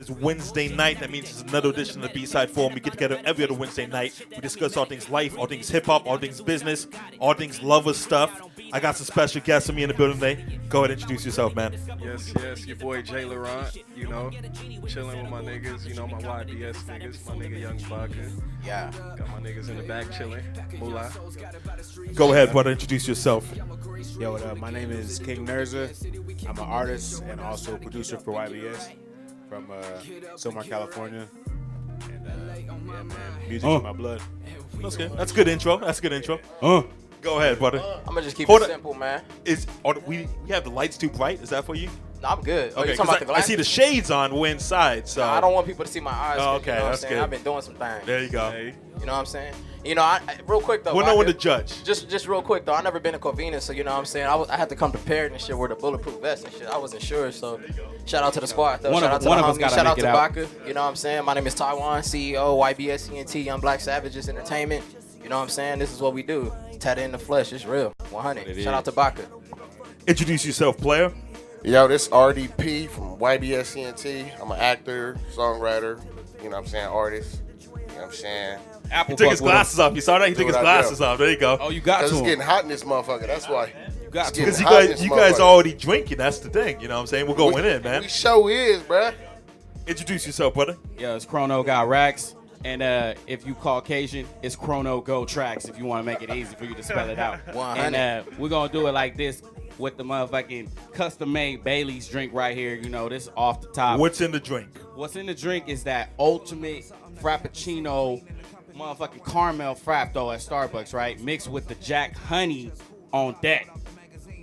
It's Wednesday night. That means it's another edition of the B-Side Forum. We get together every other Wednesday night. We discuss all things life, all things hip-hop, all things business, all things lover stuff. I got some special guests with me in the building today. Go ahead and introduce yourself, man. Yes, your boy Jay Laurent, chilling with my niggas, my YBS niggas, my nigga Young BACA. Yeah. Got my niggas in the back chilling. Moolah. Go ahead, brother, introduce yourself. Yo, what up? My name is King Nerza. I'm an artist and also a producer for YBS from Silmar, California. And yeah, man, music in my blood. That's good. That's a good intro. Go ahead, brother. I'm gonna just keep Hold it on. simple, man. We have the lights too bright? Is that for you? No, I'm good. Oh, Okay, you talking about the I see glasses? the shades on. We're inside, so. No, I don't want people to see my eyes. Oh, okay, you know what that's I'm saying? good. I've been doing some things. There you go. Hey. You know what I'm saying? I real quick though. We're no one to judge. Just real quick though. I never been to Covina, so you know what I'm saying. I had to come prepared and shit with a bulletproof vest and shit. I wasn't sure, so shout out to the squad though. One Shout of out to one the of us homies. gotta Shout out make to it out. BACA. You know what I'm saying? My name is Taiwan, CEO YBS ENT Young Black Savages Entertainment. You know what I'm saying? This is what we do. Tatted in the flesh. It's real. 100. Shout out to BACA. Introduce yourself, player. Yo, this RDP from YBS CNT. I'm an actor, songwriter, artist. You know what I'm saying? He took his glasses off. You saw that? He took his what I glasses do. off. There you go. Oh, you got Because to it's him. getting hot in this motherfucker. That's why. You got to Because him. you guys already drinking. That's the thing. You know what I'm saying? We're going in, man. We show is, bruh. Introduce yourself, brother. Yeah, it's Chrono got racks. And if you Caucasian, it's Chrono Go Tracks if you want to make it easy for you to spell it out. 100. And we're going to do it like this with the motherfucking custom-made Bailey's drink right here. This off the top. What's in the drink? What's in the drink is that ultimate Frappuccino motherfucking caramel frap though at Starbucks, right? Mixed with the Jack Honey on deck.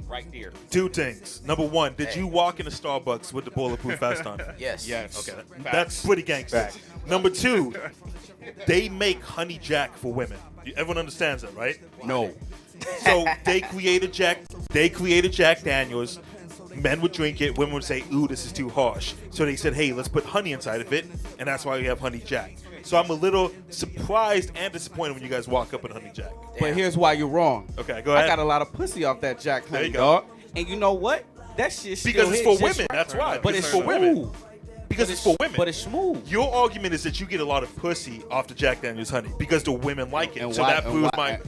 Right there. Two things. Number one, did you walk into Starbucks with the bulletproof vest on? Yes. Yes. Okay, Facts. that's pretty gangster. Facts. Number two, they make honey jack for women. Everyone understands that, right? No. So they created Jack Daniels. Men would drink it. Women would say, "Ooh, this is too harsh." So they said, "Hey, let's put honey inside of it," and that's why we have honey jack. So I'm a little surprised and disappointed when you guys walk up with honey jack. But here's why you're wrong. Okay, go ahead. I got a lot of pussy off that Jack There Honey, you go. dog. And you know what? That shit still Because it's hits for just women. right. That's why. But Because it's it's for smooth. women. Because it's for women. But it's smooth. Your argument is that you get a lot of pussy off the Jack Daniels honey because the women like it. And so why- that and proves why-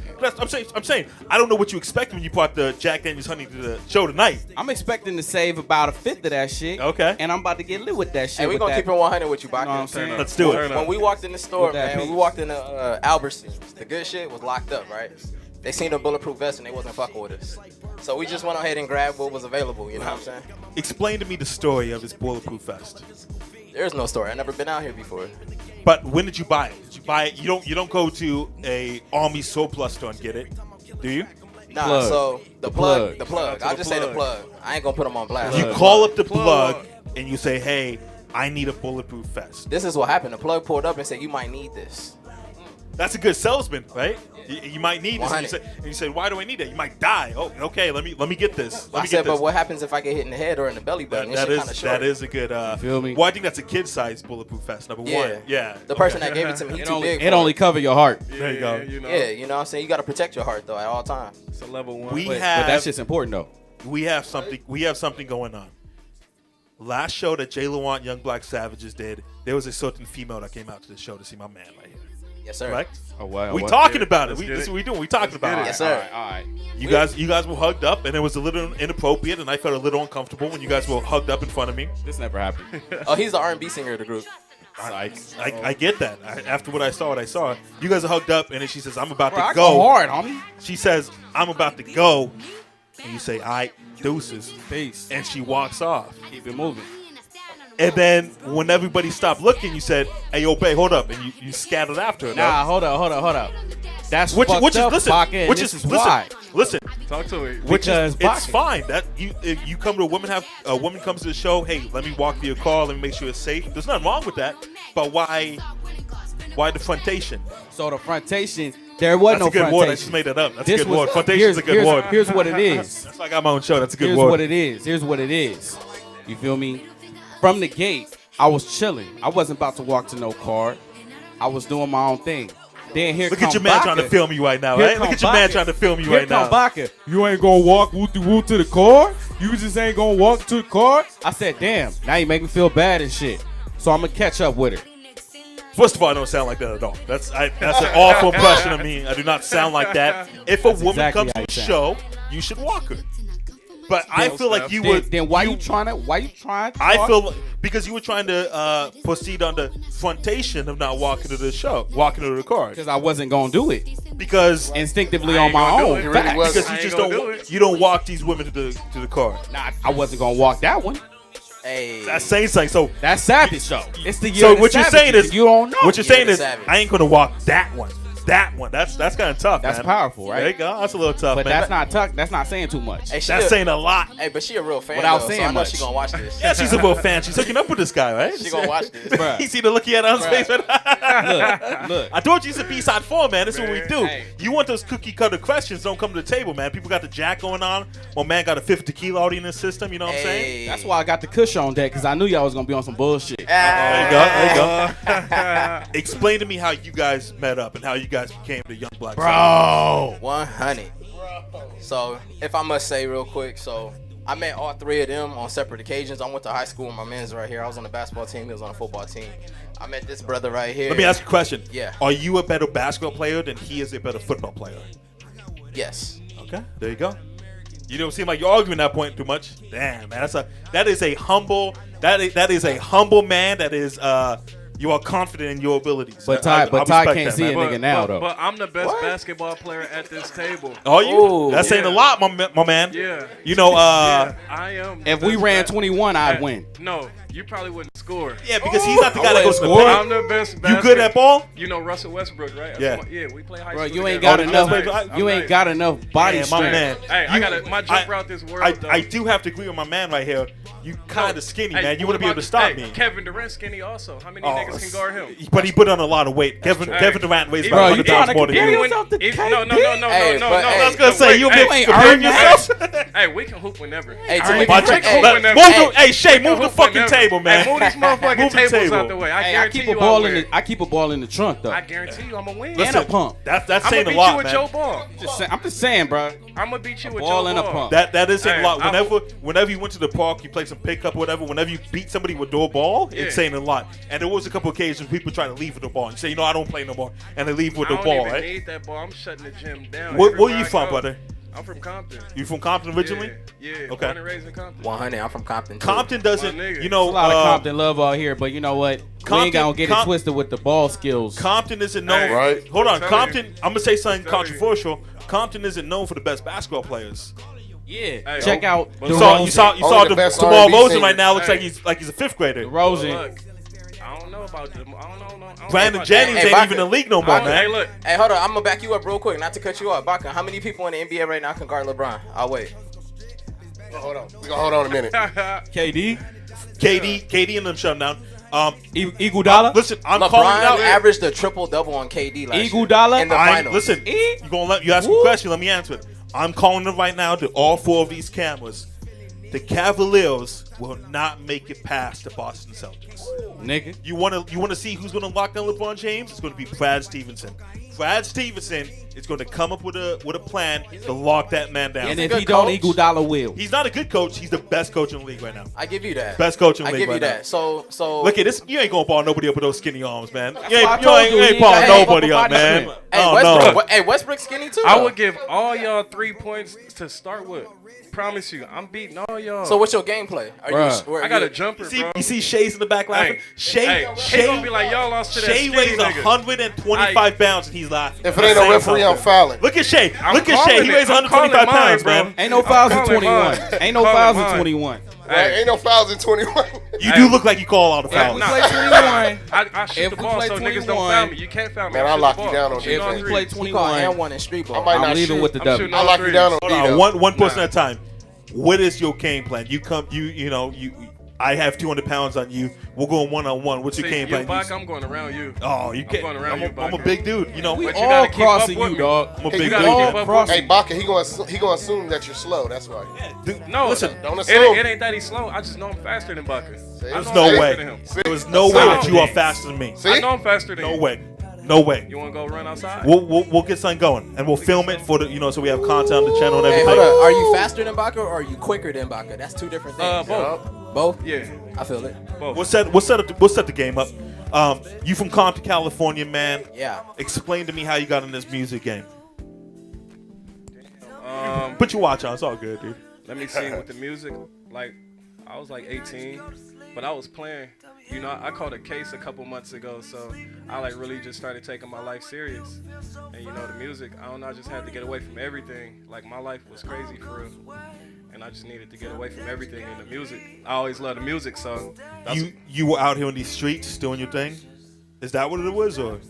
I'm saying I don't know what you expect when you brought the Jack Daniels honey to the show tonight. I'm expecting to save about a fifth of that shit. Okay. And I'm about to get lit with that shit. Hey, we with gonna that. keep it 100 with you, BACA. You know what I'm saying? Let's do it. When we walked in the store, With that man, when we peach. walked in the Albertsons, the good shit was locked up, right? They seen the bulletproof vest and they wasn't fucking with us. So we just went ahead and grabbed what was available, you know what I'm saying? Explain to me the story of this bulletproof vest. There's no story. I've never been out here before. But when did you buy it? Did you buy it? You don't go to a Army surplus store and get it, do you? Nah, Plug. so the The plug. plug. I'll just say the plug. I ain't gonna put them on blast. You call up the plug and you say, "Hey, I need a bulletproof vest." This is what happened. The plug pulled up and said, "You might need this." That's a good salesman, right? You might need this. And 100. you say, "Why do I need that?" You might die. Oh, okay. Let me get this. Let I me said, get but this. what happens if I get hit in the head or in the belly button? This That shit kind of is short. that is a good. feel me? Well, I think that's a kid-sized bulletproof vest. Number one. Yeah. The person that gave it to me, he It too only, big. it for only cover your heart. There you go. Yeah, you know what I'm saying? You got to protect your heart, though, at all times. It's a level one. We But have that shit's important though. we have something going on. Last show that Jay Laurent Young Black Savages did, there was a certain female that came out to the show to see my man right here. Yes, sir. Right? Oh wow. We talking about it. Let's get This is it. what we doing. We talking about it. Yes, sir. All right. You guys were hugged up, and it was a little inappropriate, and I felt a little uncomfortable when you guys were hugged up in front of me. This never happened. Oh, he's the R&B singer of the group. I get that. After what I saw, you guys are hugged up, and then she says, "I'm about Bro, to I go." go hard, homie. She says, "I'm about to go," and you say, "All right, deuces," Peace. and she walks off. Keep it moving. And then when everybody stopped looking, you said, "Hey, yo, babe, hold up," and you scattered after her. Nah, hold up. That's which fucked is up, listen, Baca, and which this is why. listen. Talk to me. Which is Because it's Baca. fine that if you come to a woman comes to the show. Hey, let me walk to your car. Let me make sure it's safe. There's nothing wrong with that. But why the frontation? So the frontation, there was That's no a good frontation. word. I just made that up. That's a This good was- word. Frontation's a good word. Here's what it is. That's why I got my own show. That's a good Here's word. what it is. Here's what it is. You feel me? From the gate, I was chilling. I wasn't about to walk to no car. I was doing my own thing. Then here Look come at your man Baca. trying to film you right now, Here right? Look come at your man Baca. trying to film you Here right come now. Baca. You ain't gonna walk woo to the car? You just ain't gonna walk to the car? I said, damn, now you make me feel bad and shit. so I'm gonna catch up with her. First of all, I don't sound like that at all. That's an awful impression of me. I do not sound like that. If a woman exactly comes to how a you sound. show, you should walk her. But I feel like you Then, would. then why you trying to? I feel because you were trying to proceed on the frontation of not walking to the show, walking to the car. because I wasn't gonna do it Because instinctively I on ain't my gonna do own. it. He really Facts. was. because I you ain't just gonna don't do it. you don't walk these women to the car. Nah, I wasn't gonna walk that one. Hey, That's saying something. So That's savage though. It's the year so of the what you're saying savages. is you don't know. What you're Yeah, saying the is savage. I ain't gonna walk that one. That one. That's kind of tough. That's man. powerful, right? There you go. That's a little tough, but man. that's not tuck. That's not saying too much. hey, she That's a- saying a lot. Hey, but she a real fan Without though, saying so I know much. she gonna watch this. Yeah, she's a real fan. She's hooking up with this guy, right? She gonna watch this. Bruh. You see the look he had on his face? Look, I told you it's a B-side 4, man. This is what we do. Hey. You want those cookie cutter questions, don't come to the table, man. People got the jack going on. My man got a fifth tequila already in his system, you know what I'm saying? Hey. that's why I got the Kush on deck because I knew y'all was gonna be on some bullshit. There you go. There you go. Explain to me how you guys met up and how you guys became the Young Black Sabbath. 100. So, if I must say real quick, so I met all three of them on separate occasions. I went to high school with my man's right here. I was on the basketball team. He was on the football team. I met this brother right here. Let me ask you a question. Yeah. Are you a better basketball player than he is a better football player? Yes. Okay, there you go. You don't seem like you're arguing that point too much. Damn, man, that is a humble man. That is you are confident in your abilities. But I Ty respect can't that, see man. a nigga now though. But I'm the best basketball player at this table. Are you? Ooh. That's saying a lot, my man. Yeah. You know, Yeah, I am. the if we best ran bas- 21, I'd Hey, win. No, you probably wouldn't score. yeah, because he's not the guy that goes to the Score. I'm paint. the best. You good at ball? You know Russell Westbrook, right? Yeah. Yeah, we play high Bro, school. you ain't together. got Oh, enough. I'm You nice. ain't got enough body Man, my strength. man. Hey, I got my jumper out this world. though. I do have to agree with my man right here. You kind of skinny, Hey, man. You what want to be able about- to stop hey, me. Kevin Durant skinny also. How many Oh, niggas can guard him? But he put on a lot of weight. Kevin Durant weighs Bro, about you 100 trying pounds to more than compare you. yourself to No, KD? no. Hey, but hey, I was gonna say you Hey, been ain't comparing earned yourself. Hey, we can hoop whenever. Hey, All right, to Watch be it. Hey, Let- whenever. move the- Hey, Hey, Shay, move the hoop fucking whenever. table, man. Hey, move these motherfucking Move the tables table. out the way. I Hey, I guarantee keep a you ball I'll in win. the. I keep a ball in the trunk though. I guarantee you I'm gonna win. And a pump. That's I'm saying gonna a beat lot, you with man. your ball. I'm just saying, bro. I'm gonna beat you with ball your and a ball. pump. That is saying Hey, a lot. I Whenever you went to the park, you played some pickup, whatever. Whenever you beat somebody with no ball, Yeah. it's saying a lot. And there was a couple occasions people try to leave with the ball. You say, I don't play no more, and they leave with I the don't ball, even right? need that ball. I'm shutting the gym down. Where everywhere you I from, go. brother? I'm from Compton. You from Compton originally? Yeah. Okay. Born and raised in Compton. 100. I'm from Compton. Too. Compton doesn't, My nigga. you know, A lot of Compton love out here, but you know what? We Compton- ain't gonna get it Com- twisted with the ball skills. Compton isn't known. Hey, right. Hold on, I'm telling Compton. you. I'm gonna say something I'm telling you. controversial. Compton isn't known for the best basketball players. Yeah. Hey, Check out but the You DeRozan. saw Only the best Jamal R&B Rosen singer. right now looks Hey. like he's a fifth grader. Rosen. Look, I don't know about them. I don't know. Brandon about Jennings that. Hey, ain't Baca. even in the league no more, Hey, man. look. Hey, hold on. I'm gonna back you up real quick, not to cut you off. Baca, how many people in the NBA right now can guard LeBron? I'll wait. Hold on. We gonna hold on a minute. KD. KD and them shut him down. Iguodala. Listen, I'm calling it LeBron out. averaged a triple double on KD last year. Iguodala? in the I'm, finals. listen, you ask me a question, let me answer it. I'm calling it right now to all four of these cameras. The Cavaliers will not make it past the Boston Celtics. Nigga. You want to see who's going to lock down LeBron James? It's going to be Brad Stevenson. Brad Stevenson is going to come up with a plan to lock that man down. And a if good he don't, coach. Iguodala will. He's not a good coach. He's the best coach in the league right now. I give you that. Best coach in the I league give you right that. now. So Look at this. You ain't going to ball nobody up with those skinny arms, man. You why I ain't, told you, he ain't balling ain't got nobody upper up, body man. strength. Hey, Oh, Westbrook, no. hey, Westbrook skinny too. I though. would give all y'all 3 points to start with. Promise you, I'm beating all y'all. So what's your gameplay? Are Bruh. where I are got you- a jumper, bro. You see Shay's in the back laughing? Hey, he gonna be like, y'all lost to that Shay skinny weighs nigga. 125 pounds and he's laughing. If it ain't no referee, I'm fouling. Look at Shay. I'm Look at Shay. calling He it. weighs I'm 125 calling pounds, mine, man. Ain't no fouls in calling 21. mine. Ain't no Calling fouls in mine. 21. Hey, ain't no fouls in 21. You do look like you call all the fouls. Nah. Play 21. I shoot If the we ball play so niggas don't 21, foul me. You can't foul me. Man, I I'll shoot lock the you ball. down on I'm shooting all defense. If we play threes. He called 21, and one in street I ball. might I'm not leaving shoot. with the I'm W. shooting I'll all lock you threes. down on Hold D, on, though. one person at a time. What is your game plan? I have 200 pounds on you. We're going one-on-one. What's your See, game you plan? back, I'm going around you. Oh, you can't. going around you, I'm a Baca. big dude. You know, We But you all gotta keep up crossing with you, me. dog. I'm a Hey, big gotta dude. keep man. up cross- Hey, Baca, he gonna assume that you're slow. That's why. Dude, No, listen. Don't it assume. ain't that he's slow. I just know I'm faster than Baca. There's I know no I'm faster way. than him. There's no way that you are faster than me. See? I know I'm faster than No you. way. No way. You want to go run outside? We'll get something going and we'll film it for so we have content on the channel and Hey, everything. hold up. Are you faster than Baca or are you quicker than Baca? That's two different things. Both. Both? Yeah, I feel it. both. We'll set the game up. You from Compton, California, man. Yeah. Explain to me how you got in this music game. Put your watch on. It's all good, dude. Let me see with the music. Like, I was like 18, but I was playing. You know, I caught a case a couple months ago, so I like really just started taking my life serious. And you know, the music, I don't know, I just had to get away from everything. Like, my life was crazy for real. And I just needed to get away from everything in the music. I always loved the music, so that's You were out here on these streets doing your thing? Is that what it was, or?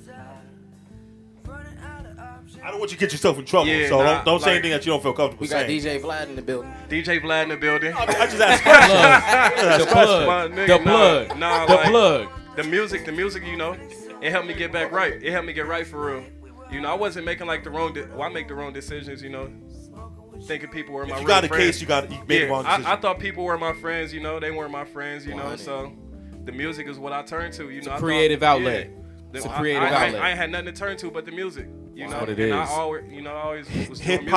I don't want you to get yourself in trouble, Yeah, so nah, don't say like- anything that you don't feel comfortable We got saying. DJ Vlad in the building. DJ Vlad in the building. I just asked questions. The plug. My nigga, The nah, plug. nah, The like, plug. The music, you know, it helped me get back right. It helped me get right for real. You know, I wasn't making like the wrong. I make the wrong decisions. You know, thinking people were my If you real got a friends. case, you made the wrong decision. I thought people were my friends. You know, they weren't my friends. You know, 100. so the music is what I turned to. You know, I creative thought, outlet. Yeah, It's a I- creative I outlet. ain't had nothing to turn to but the music. You know, what it and I is. always was doing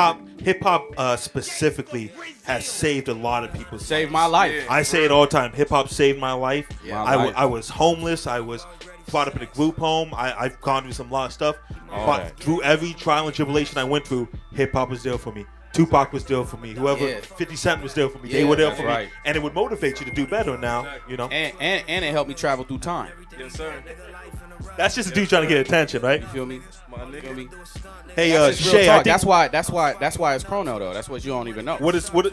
Hip hop specifically has saved a lot of people's Saved lives. my life. Yeah. I say it all the time. Hip hop saved my life. Yeah. My life. I was homeless. I was brought up in a group home. I've gone through some lot of stuff. All But that. through every trial and tribulation I went through, hip hop was there for me. Tupac was there for me. Whoever, Yeah. 50 Cent was there for me. They Yeah, were there that's for right. me. And it would motivate you to do better now, you know. And it helped me travel through time. Yes, sir. That's just a dude trying to get attention, right? You feel me? My nigga. Hey, That's just real Shaye, I talk. think, That's why it's Chrono though. That's what you don't even know.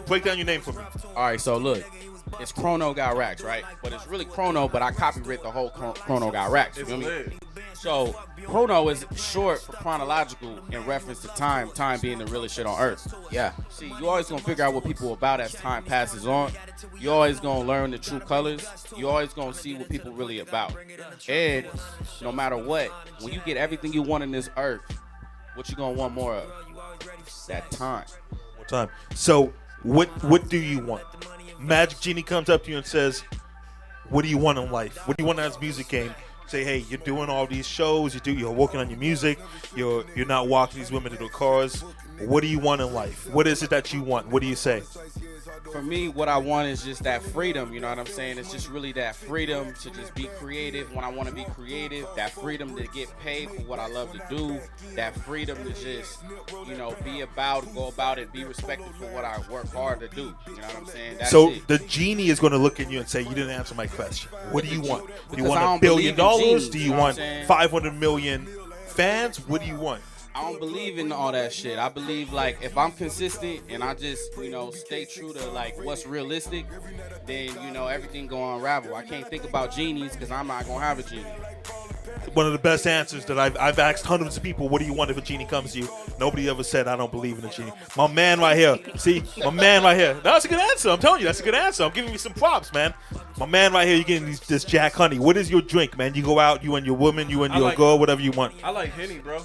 break down your name for me. All right, so look, it's Chrono got racks, right? But it's really Chrono, but I copyright the whole Chrono got racks. You It's feel me? lit. So Chrono is short for chronological in reference to time. Time being the realest shit on earth. Yeah. See, you always gonna figure out what people are about as time passes on. You always gonna learn the true colors. You always gonna see what people really about. And no matter what, when you get everything you want in this earth, what you gonna want more of? That time. One time. So, what do you want? Magic Genie comes up to you and says, "What do you want in life? What do you want in this music game?" Say, "Hey, you're doing all these shows. You're working on your music. You're not walking these women into the cars. What do you want in life? What is it that you want? What do you say?" For me, what I want is just that freedom, you know what I'm saying? It's just really that freedom to just be creative when I want to be creative, that freedom to get paid for what I love to do, that freedom to just, be about, go about it, be respected for what I work hard to do, you know what I'm saying? That's So it. the genie is going to look at you and say, "You didn't answer my question. What do you want? Do you Because want I $1 don't billion? believe in genies, Do you you know what want I'm saying? 500 million fans? What do you want?" I don't believe in all that shit. I believe like if I'm consistent and I just, stay true to like what's realistic, then everything gonna unravel. I can't think about genies because I'm not gonna have a genie. One of the best answers that I've asked hundreds of people, "What do you want if a genie comes to you?" Nobody ever said, "I don't believe in a genie." My man right here. See? My man right here. No, that's a good answer. I'm telling you, that's a good answer. I'm giving you some props, man. My man right here, you're getting this Jack Honey. What is your drink, man? You go out, you and your woman, you and I your like- girl, whatever you want. I like Henny, bro.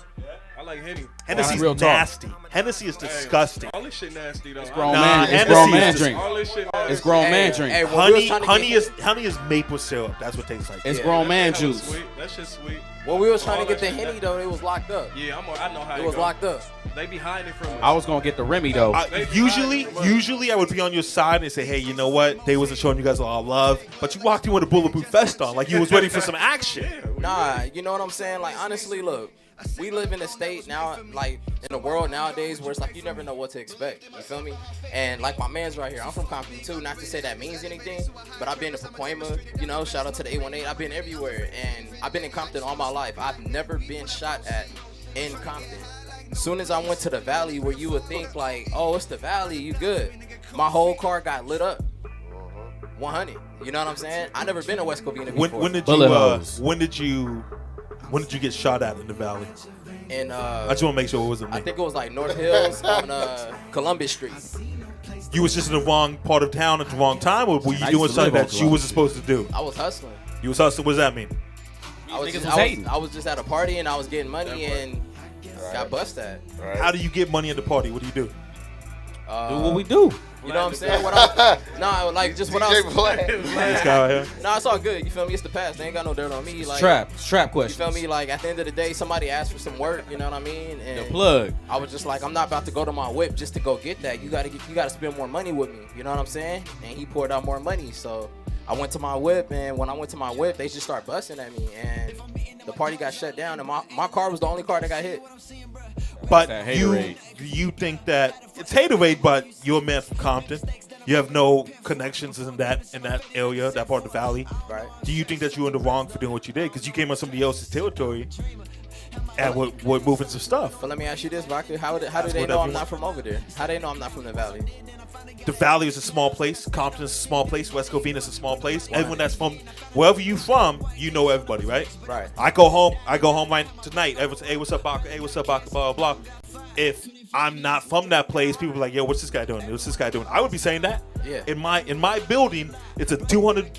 I like Henny. Hennessy's real talk. nasty. Hennessy is disgusting. All this shit nasty though. Grown Nah, man, it's Hennessy grown is man just- drink. All this shit nasty. It's grown man drink. Hey, when we was Honey, trying to honey is maple syrup. That's what it tastes like. It's Yeah, grown man That shit hella juice. Sweet. That shit sweet. When we was trying All to get the that shit Henny though, it was locked up. Yeah, I know how It was go. locked up. They be hiding it from us. I was gonna get the Remy though. Usually I would be on your side and say, "Hey, you know what? They wasn't showing you guys a lot of love, but you walked in with a bulletproof vest on, like you was ready for some action." Nah, you know what I'm saying? Like, honestly, look, we live in a state now, like, in the world nowadays where it's like you never know what to expect. You feel me? And like my man's right here, I'm from Compton too. Not to say that means anything, but I've been to Pacoima, shout out to the 818. I've been everywhere, and I've been in Compton all my life. I've never been shot at in Compton. As soon as I went to the Valley, where you would think like, oh, it's the Valley, you good. My whole car got lit up. 100. You know what I'm saying? I never been to West Covina before. When did you get shot at in the Valley? And I just want to make sure it wasn't I me. think it was like North Hills on Columbus Street. You was just in the wrong part of town at the wrong time, or were you I doing used to something live on that you Columbus wasn't supposed to do? I was hustling. You was hustling. What does that mean? Niggas was hating. I was just at a party and I was getting money and got bust at. Right. How do you get money at the party? What do you do? Do what we do. You know what I'm saying? Just what I DJ was. Black. This guy right here. Nah, it's all good. You feel me? It's the past. They ain't got no dirt on me. Like, Trap you question. feel me? Like, at the end of the day, somebody asked for some work. You know what I mean? The And plug. I was just like, I'm not about to go to my whip just to go get that. You gotta spend more money with me. You know what I'm saying? And he poured out more money. So I went to my whip, and when I went to my whip, they just started busting at me, and the party got shut down, and my car was the only car that got hit. But That you haterade. think that it's haterade, but you're a man from Compton. You have no connections in that area, that part of the valley. Right. Do you think that you were in the wrong for doing what you did? Because you came on somebody else's territory and we're moving some stuff. But let me ask you this, Baca. How do they whatever know you I'm want. not from over there? How do they know I'm not from the valley? The valley is a small place. Compton is a small place. West Covina is a small place. Everyone that's from wherever you from, you know everybody, right? Right. I go home right tonight. Everyone say, hey, what's up, Baca? Hey, what's up, Baca? Blah, blah, blah. If I'm not from that place, people are like, yo, what's this guy doing? What's this guy doing? I would be saying that. Yeah. In my building, it's a 200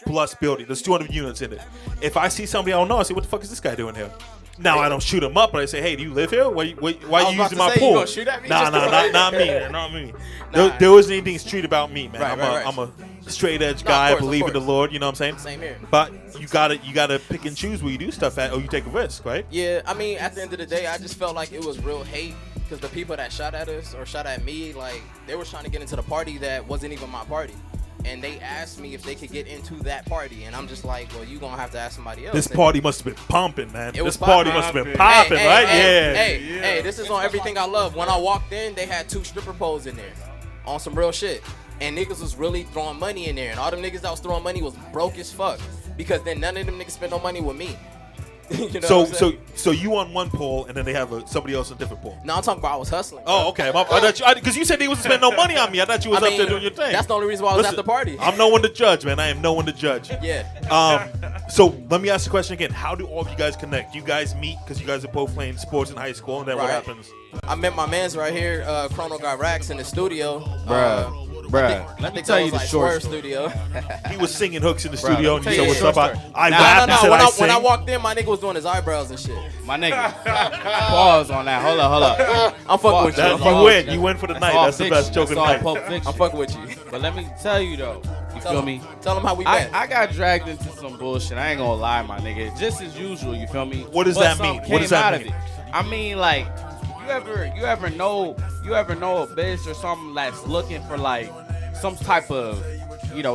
plus building. There's 200 units in it. If I see somebody I don't know, I say, what the fuck is this guy doing here? Now, I don't shoot him up, but I say, hey, do you live here? Why are you using my say, pool? you gonna shoot at me Nah, just to- not me, man, not me. Nah. There wasn't anything street about me, man. Right, I'm a straight edge No, guy. of I course, believe of in the course. Lord. You know what I'm saying? Same here. But you gotta pick and choose where you do stuff at, or you take a risk, right? Yeah, I mean, at the end of the day, I just felt like it was real hate because the people that shot at us or shot at me, like, they were trying to get into the party that wasn't even my party. And they asked me if they could get into that party. And I'm just like, well, you going to have to ask somebody else. This And party must have been pumping, man. It was This party popping. must have been popping, right? Hey, this is on everything I love. When I walked in, they had 2 stripper poles in there on some real shit. And niggas was really throwing money in there. And all them niggas that was throwing money was broke as fuck. Because then none of them niggas spent no money with me. You know what I'm saying? So you on one pole, and then they have somebody else on a different pole. No, I'm talking about I was hustling. Oh, okay. Because you said they wasn't spending no money on me. I thought you was up there doing your thing. That's the only reason why I was Listen, at the party. I'm no one to judge, man. I am no one to judge. Yeah. So let me ask the question again. How do all of you guys connect? You guys meet because you guys are both playing sports in high school, and then what Right. happens? I met my mans right here. Chrono got racks in the studio. Bruh. Let me tell you the short story. studio. He was singing hooks in the Bro, studio, and you tell said, you "What's the up?" short I Nah, rapped and No. said, When "I when I sing." walked in, my nigga was doing his eyebrows and shit. My nigga. Pause on that. Hold up. I'm fucking with you. That- I'm you win. You win for the night. all That's the best fiction. joke of the That's all night. Pulp Fiction. fucking with you. But let me tell you though, you feel me? Tell them how we met. I got dragged into some bullshit. I ain't gonna lie, my nigga. Just as usual, you feel me? What does But that something mean? What does came that out of mean? it. I mean, like, you ever know a bitch or something that's looking for like some type of,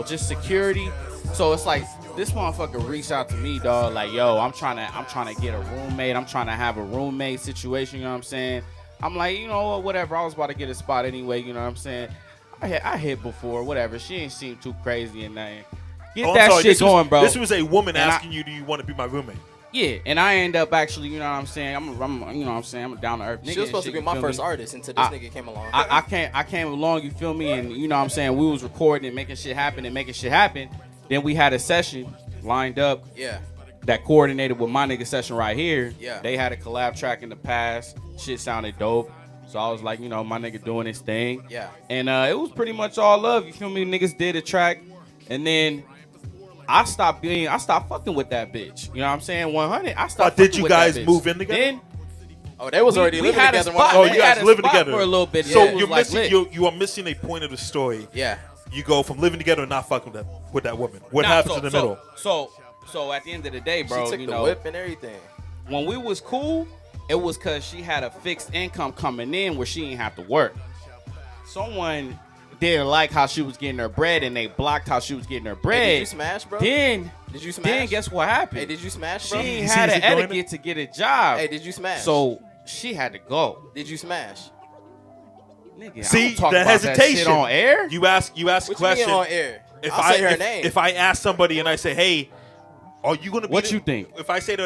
just security. So it's like this motherfucker reached out to me, dog. Like, yo, I'm trying to get a roommate. I'm trying to have a roommate situation. You know what I'm saying? I'm like, you know what, whatever. I was about to get a spot anyway. You know what I'm saying? I hit before, whatever. She ain't seem too crazy and nothing. Get Oh, I'm that sorry, shit going, bro. This was a woman And asking you, "Do you want to be my roommate?" Yeah, and I end up actually, you know what I'm saying? I'm you know what I'm saying? I'm a down to earth nigga. She was supposed to and be shit, my you feel first me? artist until this nigga came along. I came along, you feel me? And you know what I'm saying? We was recording and making shit happen. Then we had a session lined up Yeah. that coordinated with my nigga session right here. Yeah. They had a collab track in the past. Shit sounded dope. So I was like, my nigga doing his thing. Yeah. And it was pretty much all love. You feel me? Niggas did a track. And then I stopped fucking with that bitch. You know what I'm saying? 100. I stopped. Did fucking you with that guys bitch. move in together? Then Oh, they was already living had a together. spot. Oh, They you guys had a living spot together for a little bit. So Yeah, it you're was like missing. lit. You are missing a point of the story. Yeah. You go from living together and not fucking with that woman. What happens in the middle? So at the end of the day, bro, She took you the know, whip and everything. when we was cool, it was cause she had a fixed income coming in where she didn't have to work. Someone didn't like how she was getting her bread, and they blocked how she was getting her bread. Hey, did you smash, bro? Then Did you smash? Then guess what happened? Hey, did you smash, She bro? ain't You see had us an doing it? etiquette to get a job. Hey, did you smash? So she had to go. Did you smash? Nigga, I See don't talk the about that hesitation shit on air. You ask a What you question. mean on air? If I'll say her name. If I ask somebody and I say, "Hey, are you gonna be What you think? If I say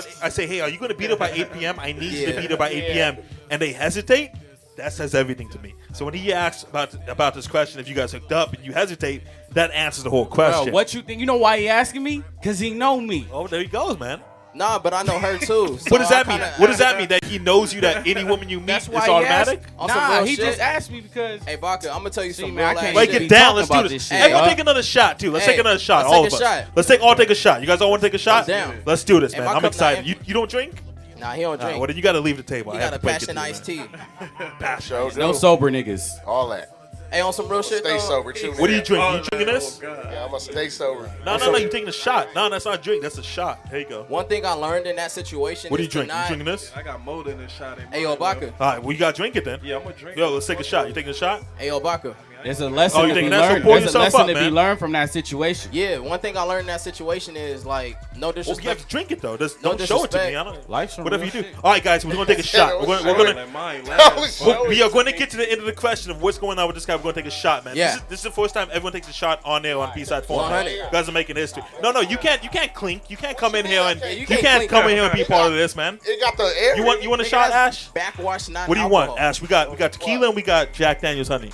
"Hey, are you gonna be there by 8 p.m.? I need you to Yeah. be there by 8 p.m." and they hesitate, that says everything to me. So when he asks about this question, if you guys hooked up and you hesitate, that answers the whole question. Bro, what you think? You know why he asking me? Cause he know me. Oh, there he goes, man. Nah, but I know her too. So What does that I mean? kinda- What does that mean? That he knows you? That any woman you meet That's is why he automatic? asked. On some Nah, real he shit? just asked me because Hey, Baca, I'm gonna tell you See, some man, I real can't ass Break shit. it shit. down. talking Let's do about this. this shit, Everyone dog. take another shot too. Let's Hey, take another shot. let's All take of a us. shot. Let's all take a shot. You guys all want to take a shot? I'm down. Let's do this, Hey, man. my I'm cup excited. not You don't drink? Nah, he don't drink. Well, then you got to leave the table. He I got have a to break it passion to you, iced man. tea. Sure do. no sober niggas. All that. Hey, on some real shit Stay though. sober, too. What are you man. drinking? You drinking this? Yeah, I'm gonna stay sober. No, you're taking a shot. No, that's not a drink. That's a shot. Here you go. One thing I learned in that situation What are you is to drinking? You not- drinking this? I got molded and shot in. Hey, yo, Baca. All right, well, you got to drink it then. Yeah, I'm gonna drink. Yo, let's take a shot. You taking a shot? Hey, yo, Baca. I There's a lesson Oh, you to be think that's learned. what pull There's a yourself lesson up, to be man? learned from that situation. Yeah, one thing I learned in that situation is like no Well, you have disrespect. to drink it though. Just No don't show it to me. disrespect. I don't. Life's some Whatever real you do. shit. All right, guys, we're gonna take a shot. We're Let gonna mine That last. was so we are going to get to the end of the question of what's going on with this guy. We're going to take a shot, man. Yeah. This is the first time everyone takes a shot on air on B-side format. 100. You guys are making history. No, you can't clink. You can't come in here and you you can't can't clink. come in here and be part of this, man. It got the air. You want a shot, Ash? Backwash non. What do you want, Ash? We got tequila and we got Jack Daniel's honey.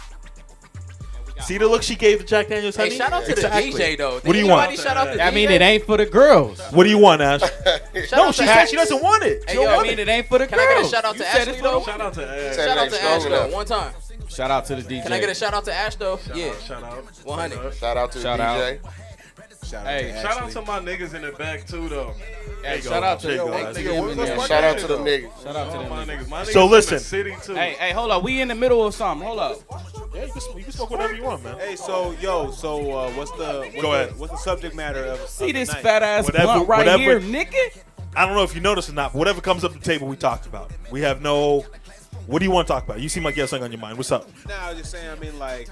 See the look she gave the Jack Daniel's honey? Hey, shout out to Exactly. the DJ though. What do you want? Shout out to the I mean, DJ? it ain't for the girls. What do you want, Ash? Shout No, out she to said Ash. she doesn't want it. Hey, She don't yo, I want mean, it. it ain't for the Can I get a girls. shout out You to said Ashley it's for the though? Shout out to Ash. Shout out to Strong Ash though. enough. One time. Shout out to the DJ. Can I get a shout out to Ash though? Yeah. Shout out. 100. Shout out to the Shout DJ. Shout out Hey, to Shout out Ashley. to my niggas in the back too though. Hey, shout out to There you go, hey, guys. to Nigga, them what's in up, there. man? Shout out to the niggas. Shout out to All them. my niggas. niggas. My niggas So in listen. the city too. Hey, hold up. We in the middle of something. Hold up. Yeah, you can smoke whatever you want, man. Hey, so what's Go ahead. the subject matter of See the this night? fat ass Whatever- blunt right whatever- here, nigga? I don't know if you noticed or not, but whatever comes up the table, we talked about. We have no. What do you want to talk about? You seem like you have something on your mind. What's up? Nah, I was just saying. I mean, like,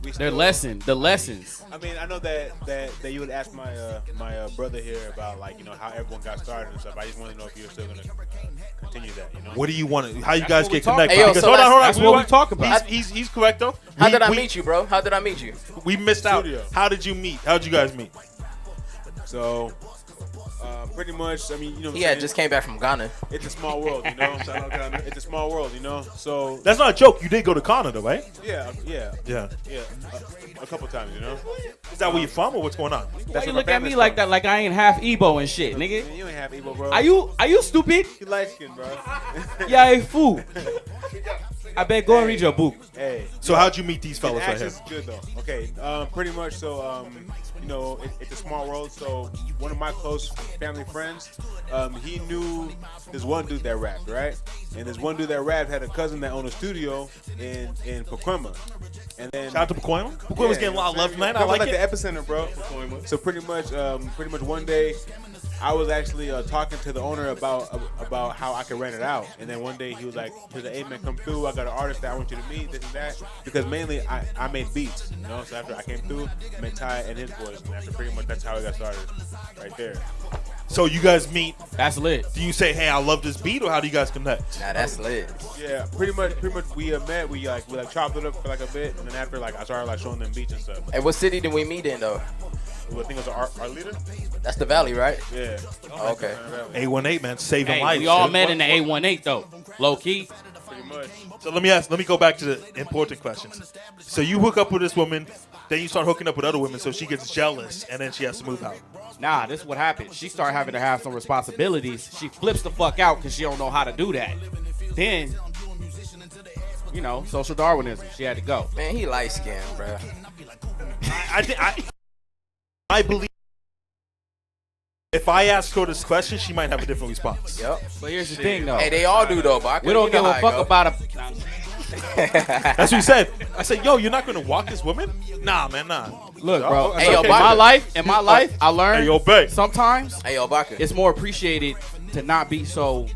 we Their still- the lessons. I mean, I know that you would ask my brother here about like how everyone got started and stuff. I just want to know if you're still gonna continue that. What do you want to? How you That's guys what we get talk connected? about. Hey, yo, Because so hold on. that's what we talk about. He's correct though. How did I We- meet you, bro? How did I meet you? We missed out. Studio. How did you meet? How did you guys meet? So, pretty much. I mean, He had just came back from Ghana. It's a small world, you know. Shout out Ghana. It's a small world, you know. So That's not a joke. You did go to Canada, right? yeah, Yeah. a couple times, you know. Is that where you're from or what's going on? Why That's you where look my at me family's like from. that? Like I ain't half Igbo and shit, nigga. Man, you ain't have Evo, bro. Are you stupid? You light skinned, bro. Yeah, a fool. I bet go and read your book. Hey. So how'd you meet these fellas right here? Access is good though. Okay, pretty much. So, it's a small world. So one of my close family friends, he knew this one dude that rapped, right? And this one dude that rapped had a cousin that owned a studio in Pacoima. And then Shout out to Pacoima. Pacoima's getting a lot of love, man. I Pacoima's like the it. epicenter, bro. So pretty much one day, I was actually talking to the owner about how I could rent it out, and then one day he was like, "Hey man, come through. I got an artist that I want you to meet, this and that." Because mainly I made beats, you know. So after I came through, I met Ty and his voice, and after pretty much that's how it got started, right there. So you guys meet. That's lit. Do you say, "Hey, I love this beat," or how do you guys connect? Nah, that's lit. Yeah, pretty much we met. We chopped it up for like a bit, and then after I started showing them beats and stuff. Hey, what city did we meet in though? I think it was our leader. That's the Valley, right? Yeah. Okay. 818, man, saving Hey, lives. we all dude. met in the 818 though. Low key. Pretty much. So let me go back to the important questions. So you hook up with this woman, then you start hooking up with other women, so she gets jealous, and then she has to move out. Nah, this is what happened. She started having to have some responsibilities. She flips the fuck out because she don't know how to do that. Then, social Darwinism. She had to go. Man, he light skinned, bro. I believe if I ask her this question, she might have a different response. Yep. But here's the thing though. Hey, they all do though, but We don't give a fuck about a. That's what he said. I said, "Yo, you're not gonna walk this woman?" Nah, man, nah. Look, bro. Hey, yo, in Baca. my life, I learned Hey, yo, babe. sometimes Hey, yo, BACA. it's more appreciated to not be so,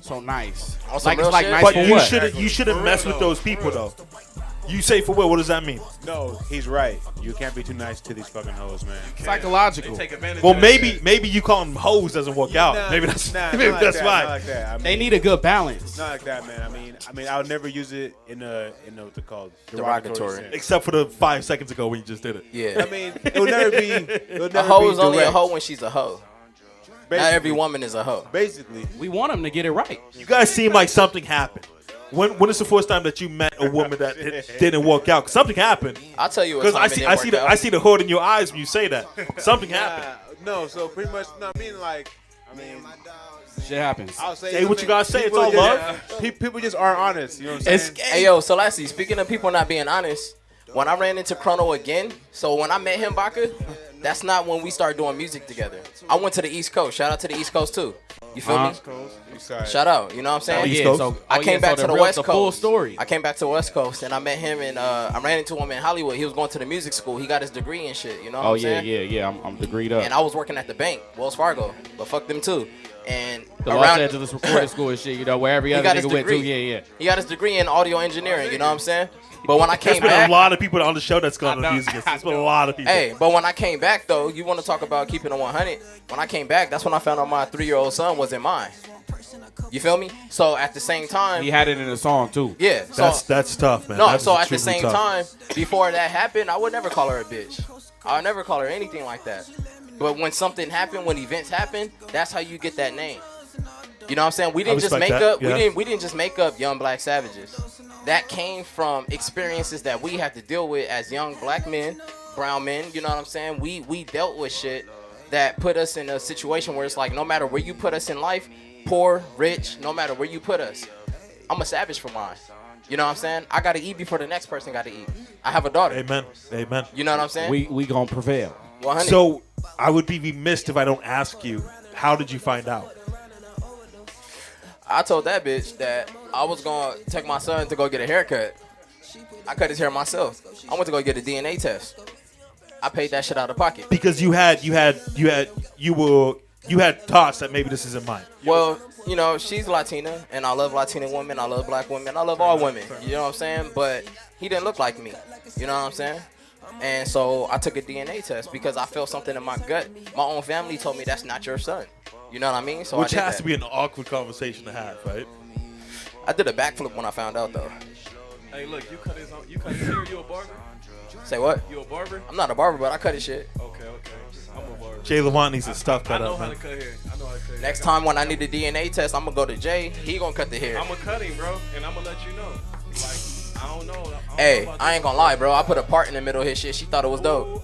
so nice. On some Like real it's like shit? nice But for you what? shouldn't mess with those people though. You say for what? What does that mean? No, he's right. You can't be too nice to these fucking hoes, man. Psychological. They take advantage Well, of that maybe you calling them hoes doesn't work out. Nah, Maybe that's nah, maybe not like that's that, why. Not like that. I mean, They need a good balance. Not like that, man. I mean, I would never use it in a what's it called? Derogatory. sense. Except for the 5 seconds ago when you just did it. Yeah. I mean, it would never be. It would A never hoe be is only a direct. hoe when she's a hoe. Not Basically- every woman is a hoe. Basically, We want them to get it right. You guys seem like something happened. When is the first time that you met a woman that it didn't work out? 'Cause something happened. I'll tell you what Because time I it see didn't I see work the out. I see the hood in your eyes when you say that. Something happened. no. So pretty much, no. I mean, like, Shit happens. I'll say. Say what you gotta say, it's people all just- love. People just aren't honest. You know what I'm saying? Hey, yo, so lastly, speaking of people not being honest, when I ran into Chrono again, so when I met him, BACA, that's not when we started doing music together. I went to the East Coast. Shout out to the East Coast, too. You feel me? Shout out. You know what I'm saying? East Coast? I came back to the real- West the Coast. full story. I came back to the West Coast and I met him and I ran into him in Hollywood. He was going to the music school. He got his degree and shit. You know what Oh I'm saying? yeah. I'm degreed up. And I was working at the bank, Wells Fargo, but fuck them too. And The Los Angeles recording school and shit, where every He other got his nigga went to. degree. Yeah. he got his degree in audio engineering. You know what I'm saying? But when I There's came been back, a lot of people on the show that's gone I to know. music. There's been a lot of people. hey, but when I came back though, you want to talk about keeping it 100? When I came back, that's when I found out my 3-year-old son wasn't mine. You feel me? So at the same time, He had it in a song too. yeah. So That's tough, man. no, That's so at the extremely same tough. time, before that happened, I would never call her a bitch. I would never call her anything like that. But when something happened, when events happen, that's how you get that name. You know what I'm saying? We didn't just respect make that, up. yeah. We didn't just make up Young Black Savages. That came from experiences that we had to deal with as young black men, brown men. You know what I'm saying? We dealt with shit that put us in a situation where it's like, no matter where you put us in life, poor, rich, no matter where you put us, I'm a savage for mine. You know what I'm saying? I gotta eat before the next person gotta eat. I have a daughter. Amen. Amen. You know what I'm saying? We gonna prevail. 100. So I would be remiss if I don't ask you, how did you find out? I told that bitch that I was gonna take my son to go get a haircut. I cut his hair myself. I went to go get a DNA test. I paid that shit out of pocket. Because you had thoughts that maybe this isn't mine. Well, you know, she's Latina, and I love Latina women. I love black women. I love all women. You know what I'm saying? But he didn't look like me. You know what I'm saying? And so I took a DNA test because I felt something in my gut. My own family told me that's not your son. You know what I mean? So Which I did has that. to be an awkward conversation to have, right? I did a backflip when I found out, though. Hey, look, you cut his hair. You a barber? Say what? You a barber? I'm not a barber, but I cut his shit. Okay. I'm a barber. Jay Lamont needs his stuff I cut know up, how man. to cut hair. I know how to cut hair. Next time when I need a DNA test, I'm gonna go to Jay. He gonna cut the hair. I'm gonna cut him, bro, and I'm gonna let you know. Like, I don't know. Hey, I ain't gonna lie, bro. I put a part in the middle of his shit. She thought it was dope.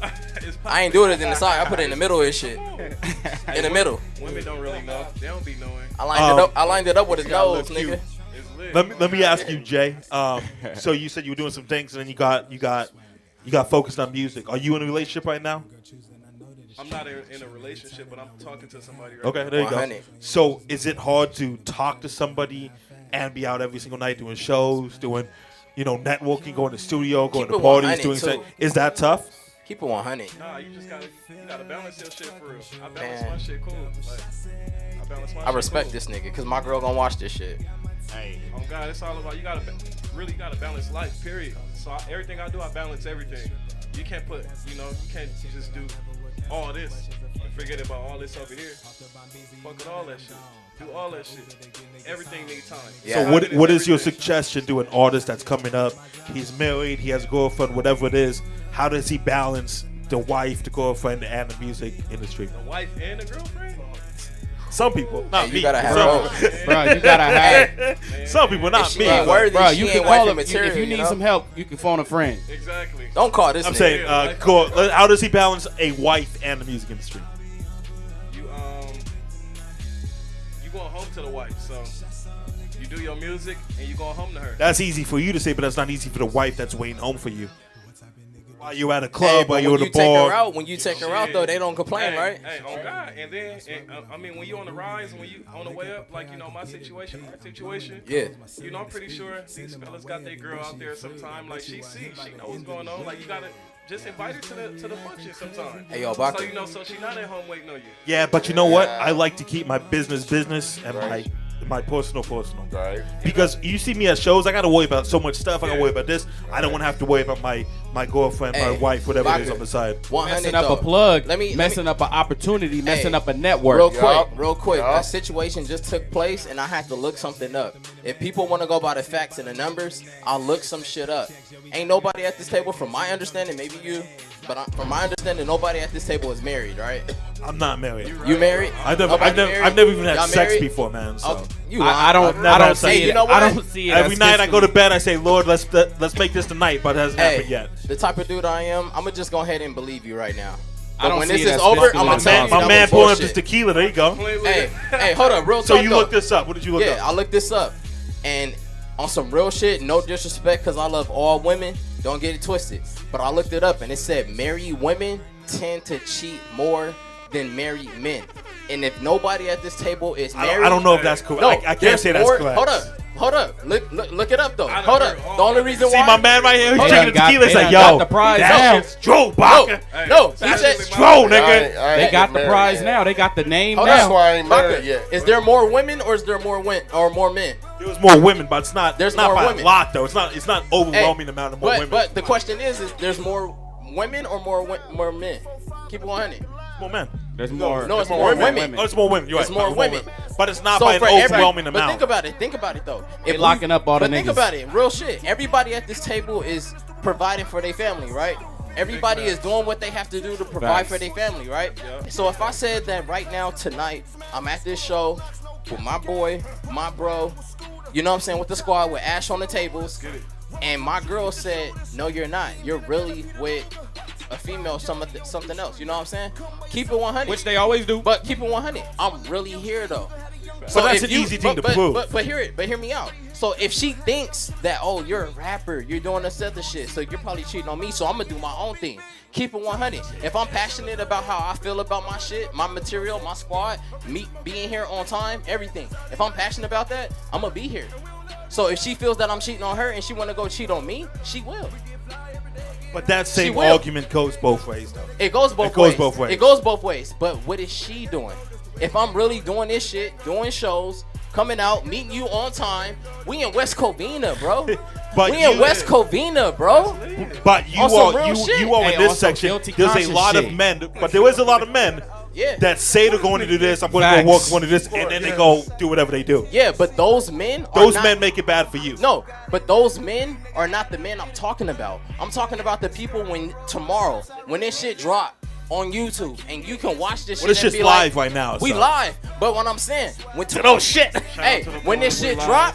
I ain't doing it in the side. I put it in the middle of his shit. In the middle. Women don't really know. They don't be knowing. I lined it up with his gotta nose, look cute. nigga. It's lit. Let me ask you, Jay. So you said you were doing some things, and then you got focused on music. Are you in a relationship right now? I'm not in a relationship, but I'm talking to somebody right Okay, now. there you go. 100. So is it hard to talk to somebody and be out every single night doing shows, doing, networking, going to the studio, going Keep to it parties, 100 doing too. things? Is that tough? Keep it 100. Nah, you gotta balance your shit for real. I balance Man. my shit cool. Like, I balance my I shit respect cool. this nigga, because my girl gonna watch this shit. Oh God, it's all about you gotta balance life. Period. So everything I do, I balance everything. You can't you can't just do all this and forget about all this over here. Fuck with all that shit. Do all that shit. Everything needs time. Yeah. So what is your everything. suggestion to an artist that's coming up? He's married, he has a girlfriend, whatever it is. How does he balance the wife, the girlfriend, and the music industry? The wife and the girlfriend? Some people, not Hey, me. you gotta have Some- both. Bro, you gotta have. Some people, If not she me. ain't worthy, Bro, she you ain't can wifey call him material. if you need know? some help. You can phone a friend. Exactly. Don't call this I'm nigga. saying, cool. How does he balance a wife and the music industry? You going home to the wife, so you do your music and you going home to her. That's easy for you to say, but that's not easy for the wife that's waiting home for you. While you're at a Hey, club, but while you're when at you a take her bar. out, when you take her out though, they don't complain, Hey, right? Hey, on God. And then, when you on the rise and when you on the way up, like, my situation, Yeah. I'm pretty sure these fellas got their girl out there sometime. Like, she know what's going on. Like, you gotta just invite her to the function sometime. Hey, yo, Baka. So she not at home waiting on you. Yeah, but you know what? I like to keep my business and my personal. Right. Because you see me at shows, I got to worry about so much stuff. I got to worry about this. I don't want to have to worry about my girlfriend, my Hey, wife, whatever it is Baka. on the side. 100 Messing up though. a plug, Let me messing up an opportunity, messing Hey, up a network. Real quick. Yup. A situation just took place, and I had to look something up. If people want to go by the facts and the numbers, I'll look some shit up. Ain't nobody at this table, from my understanding, maybe you, but from my understanding, nobody at this table is married, right? I'm not married. You married? I've Nobody married? never even had Y'all sex married? before, man. So Oh, you I don't never had see sex. it. You know I what? don't see it. every as night I go to physically- bed, I say, Lord, let's make this tonight, but it hasn't happened yet. The type of dude I am, I'm gonna just go ahead and believe you right now. I But don't when see this it is as over, physical I'm gonna as tell you possible. My that man was pouring up this bullshit. tequila. There you go. Hey, hold up, real talk. So you though. looked this up. What did you look Yeah, up? I looked this up, and on some real shit, no disrespect, because I love all women. Don't get it twisted. But I looked it up, and it said married women tend to cheat more than married men. And if nobody at this table is married, I don't know if that's correct. No, I can't there's say that's more- correct. Hold up. Look it up though. I done Hold heard up. all The only that. reason See why my man right here, he's They drinking the got- tequila. He's they like, got yo, the prize that now. shit's Joe No, Baca. Hey, no, he that's said really my- Joe, I nigga. ain't They get got the married prize yet. now. They got the name Hold now. That's why I ain't Baka, married yet. Is there more women or is there more men? There was more women, but it's not. There's not more by women. a lot though. It's not overwhelming amount of more women. But the question is there's more women or more men? Keep it 100. More men. There's more. No, it's more women. Oh, it's more women. You're It's right. more It's women. But it's not So by an for every- overwhelming But amount. think about it though. They locking up all the Think niggas. about it, real shit. Everybody at this table is providing for their family, right? Everybody is doing what they have to do to provide Facts. for their family, right? Yeah. So if I said that right now tonight, I'm at this show with my boy, my bro, you know what I'm saying, with the squad, with Ash on the tables, and my girl said, "No, you're not. You're really with a female, something else." You know what I'm saying? Keep it 100. Which they always do. But keep it 100. I'm really here though. But that's if an easy thing to prove. But hear me out. So if she thinks that, oh, you're a rapper, you're doing this other shit, so you're probably cheating on me, so I'm gonna do my own thing. Keep it 100. If I'm passionate about how I feel about my shit, my material, my squad, me being here on time, everything. If I'm passionate about that, I'm gonna be here. So if she feels that I'm cheating on her and she wanna go cheat on me, she will. But that same will. argument goes both ways though. It goes both It goes ways. both ways. It goes both ways. But what is she doing? If I'm really doing this shit, doing shows, coming out, meeting you on time, we in West Covina, bro. But we in West Covina, bro. But you On some are real shit. you are Hey, in on this some section. guilty There's a conscience lot of shit. men, but there is a lot of men Yeah. that say they're going to do this. I'm going to go walk. I'm going to do this, and then they go do whatever they do. Yeah, but those men are Those not, men make it bad for you. No, but those men are not the men I'm talking about. I'm talking about the people when tomorrow, when this shit drop on YouTube and you can watch this Well, shit it's and just be live like, right now. we so. live. But what I'm saying, when Oh shit! hey, when this shit drop,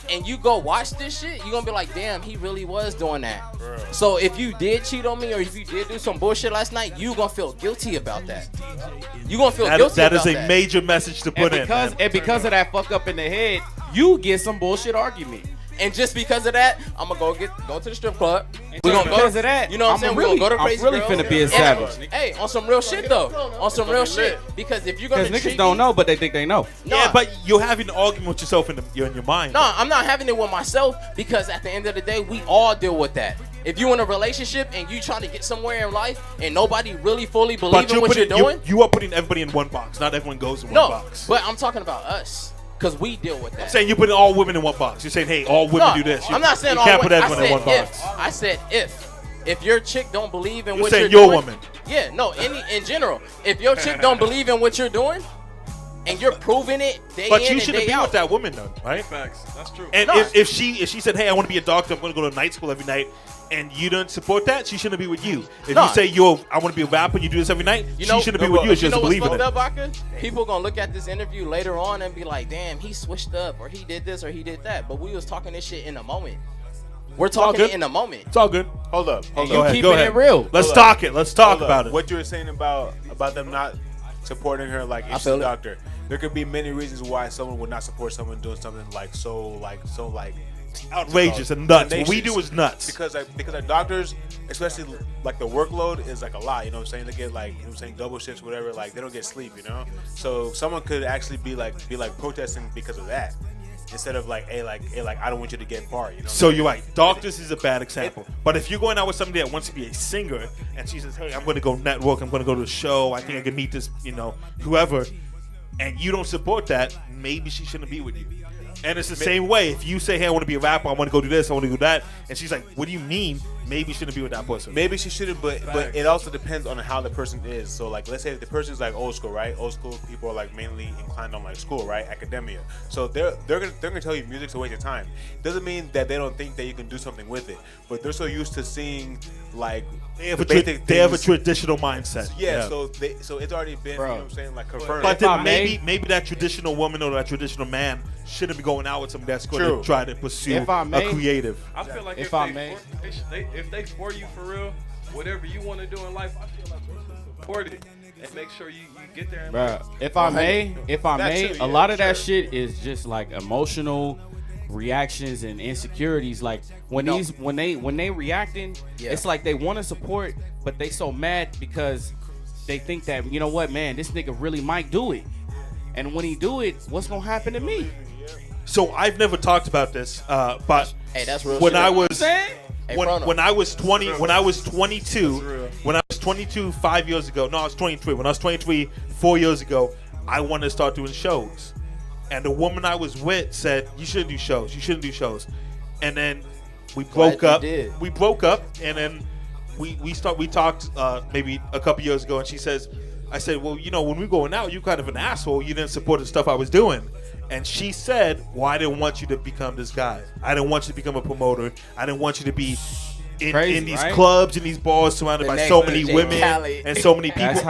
and you go watch this shit, you're gonna be like, damn, he really was doing that. So if you did cheat on me or if you did do some bullshit last night, you gonna feel guilty about that. You gonna feel guilty That about is a that. major message to put in. Man. Because of that fuck up in the head, you get some bullshit argument. And just because of that, I'm gonna go to the strip club. We gonna because of that. You know what I'm saying? We're gonna go to Crazy I'm really Girls. finna be a And- savage. Hey, on some real shit though. On some real shit. Because if you're gonna Because treat niggas don't me- know, but they think they know. Yeah, Nah. but you're having an argument with yourself in your mind. No, I'm not having it with myself because at the end of the day, we all deal with that. If you're in a relationship and you trying to get somewhere in life and nobody really fully believes in what you're doing, you are putting everybody in one box. Not everyone goes in one no. box. But I'm talking about us because we deal with that. I'm saying you're putting all women in one box. You're saying, hey, all women No, do this. I'm not saying you all can't put women. everyone in one I said box. if. I said if your chick don't believe in You're what saying you're your doing, woman. Yeah, no, in general, if your chick don't believe in what you're doing, and you're proving it day But in you and shouldn't day be out. with that woman, though, right? Facts. That's true. And No. if she said, hey, I want to be a doctor, I'm going to go to night school every night, and you don't support that, she shouldn't be with you. If No. you say, I want to be a rapper, and you do this every night, You know, she shouldn't be with you. She you know doesn't what's believe in fucked it. up, BACA? People gonna look at this interview later on and be like, damn, he switched up, or he did this, or he did that. But we was talking this shit in a moment. We're talking good. it in a moment. It's all good. Hold up. And Go you ahead, keeping go ahead. it real. Let's Hold talk it. Let's talk Hold about up. it. What you were saying about them not supporting her, like if she's feel a it. doctor. There could be many reasons why someone would not support someone doing something so Outrageous and nuts. What we tenacious. do is nuts. Because our doctors, especially like the workload is like a lot. You know what I'm saying? They get like, you know what I'm saying, double shifts, whatever. Like they don't get sleep. You know. So someone could actually be like protesting because of that. Instead of like, hey, I don't want you to get fired. You know. So you're right. Doctors is a bad example. But if you're going out with somebody that wants to be a singer and she says, hey, I'm going to go network, I'm going to go to a show, I think I can meet this, whoever, and you don't support that, maybe she shouldn't be with you. And it's the same way. If you say, hey, I want to be a rapper, I want to go do this, I want to do that, and she's like, what do you mean? Maybe you shouldn't be with that person. Maybe she shouldn't, but it also depends on how the person is. So like, let's say if the person's like old school, right? Old school people are like mainly inclined on like school, right? Academia. So they're gonna tell you music's a waste of time. Doesn't mean that they don't think that you can do something with it, but they're so used to seeing like They have, basic a things. traditional mindset. Yeah, so it's already been, Bro. you know what I'm saying, like confirmed. But If I then may- maybe that traditional woman or that traditional man shouldn't be going out with somebody that's going True. to try to pursue If I a may- creative. I feel like If if, I they may. if they for you for real, whatever you want to do in life, I feel like we should support it and make sure you get there. And Bruh, if I may, That too, a yeah, lot of that sure. shit is just like emotional reactions and insecurities. Like when they reacting, Yeah. it's like they want to support, but they so mad because they think that, you know what, man, this nigga really might do it. And when he do it, what's gonna happen to me? So I've never talked about this, but Hey, that's real when shit. I was Saying? Hey, when, Frono. when I was 22 5 years ago. No, I was 23. When I was 23 4 years ago, I wanted to start doing shows. And the woman I was with said, "You shouldn't do shows. You shouldn't do shows." And then we broke up. We broke up, and then we talked maybe a couple years ago, and she says, I said, "Well, you know, when we were going out, you kind of an asshole. You didn't support the stuff I was doing." And she said, "Well, I didn't want you to become this guy. I didn't want you to become a promoter. I didn't want you to be in these clubs, in these bars, surrounded by so many women and so many people.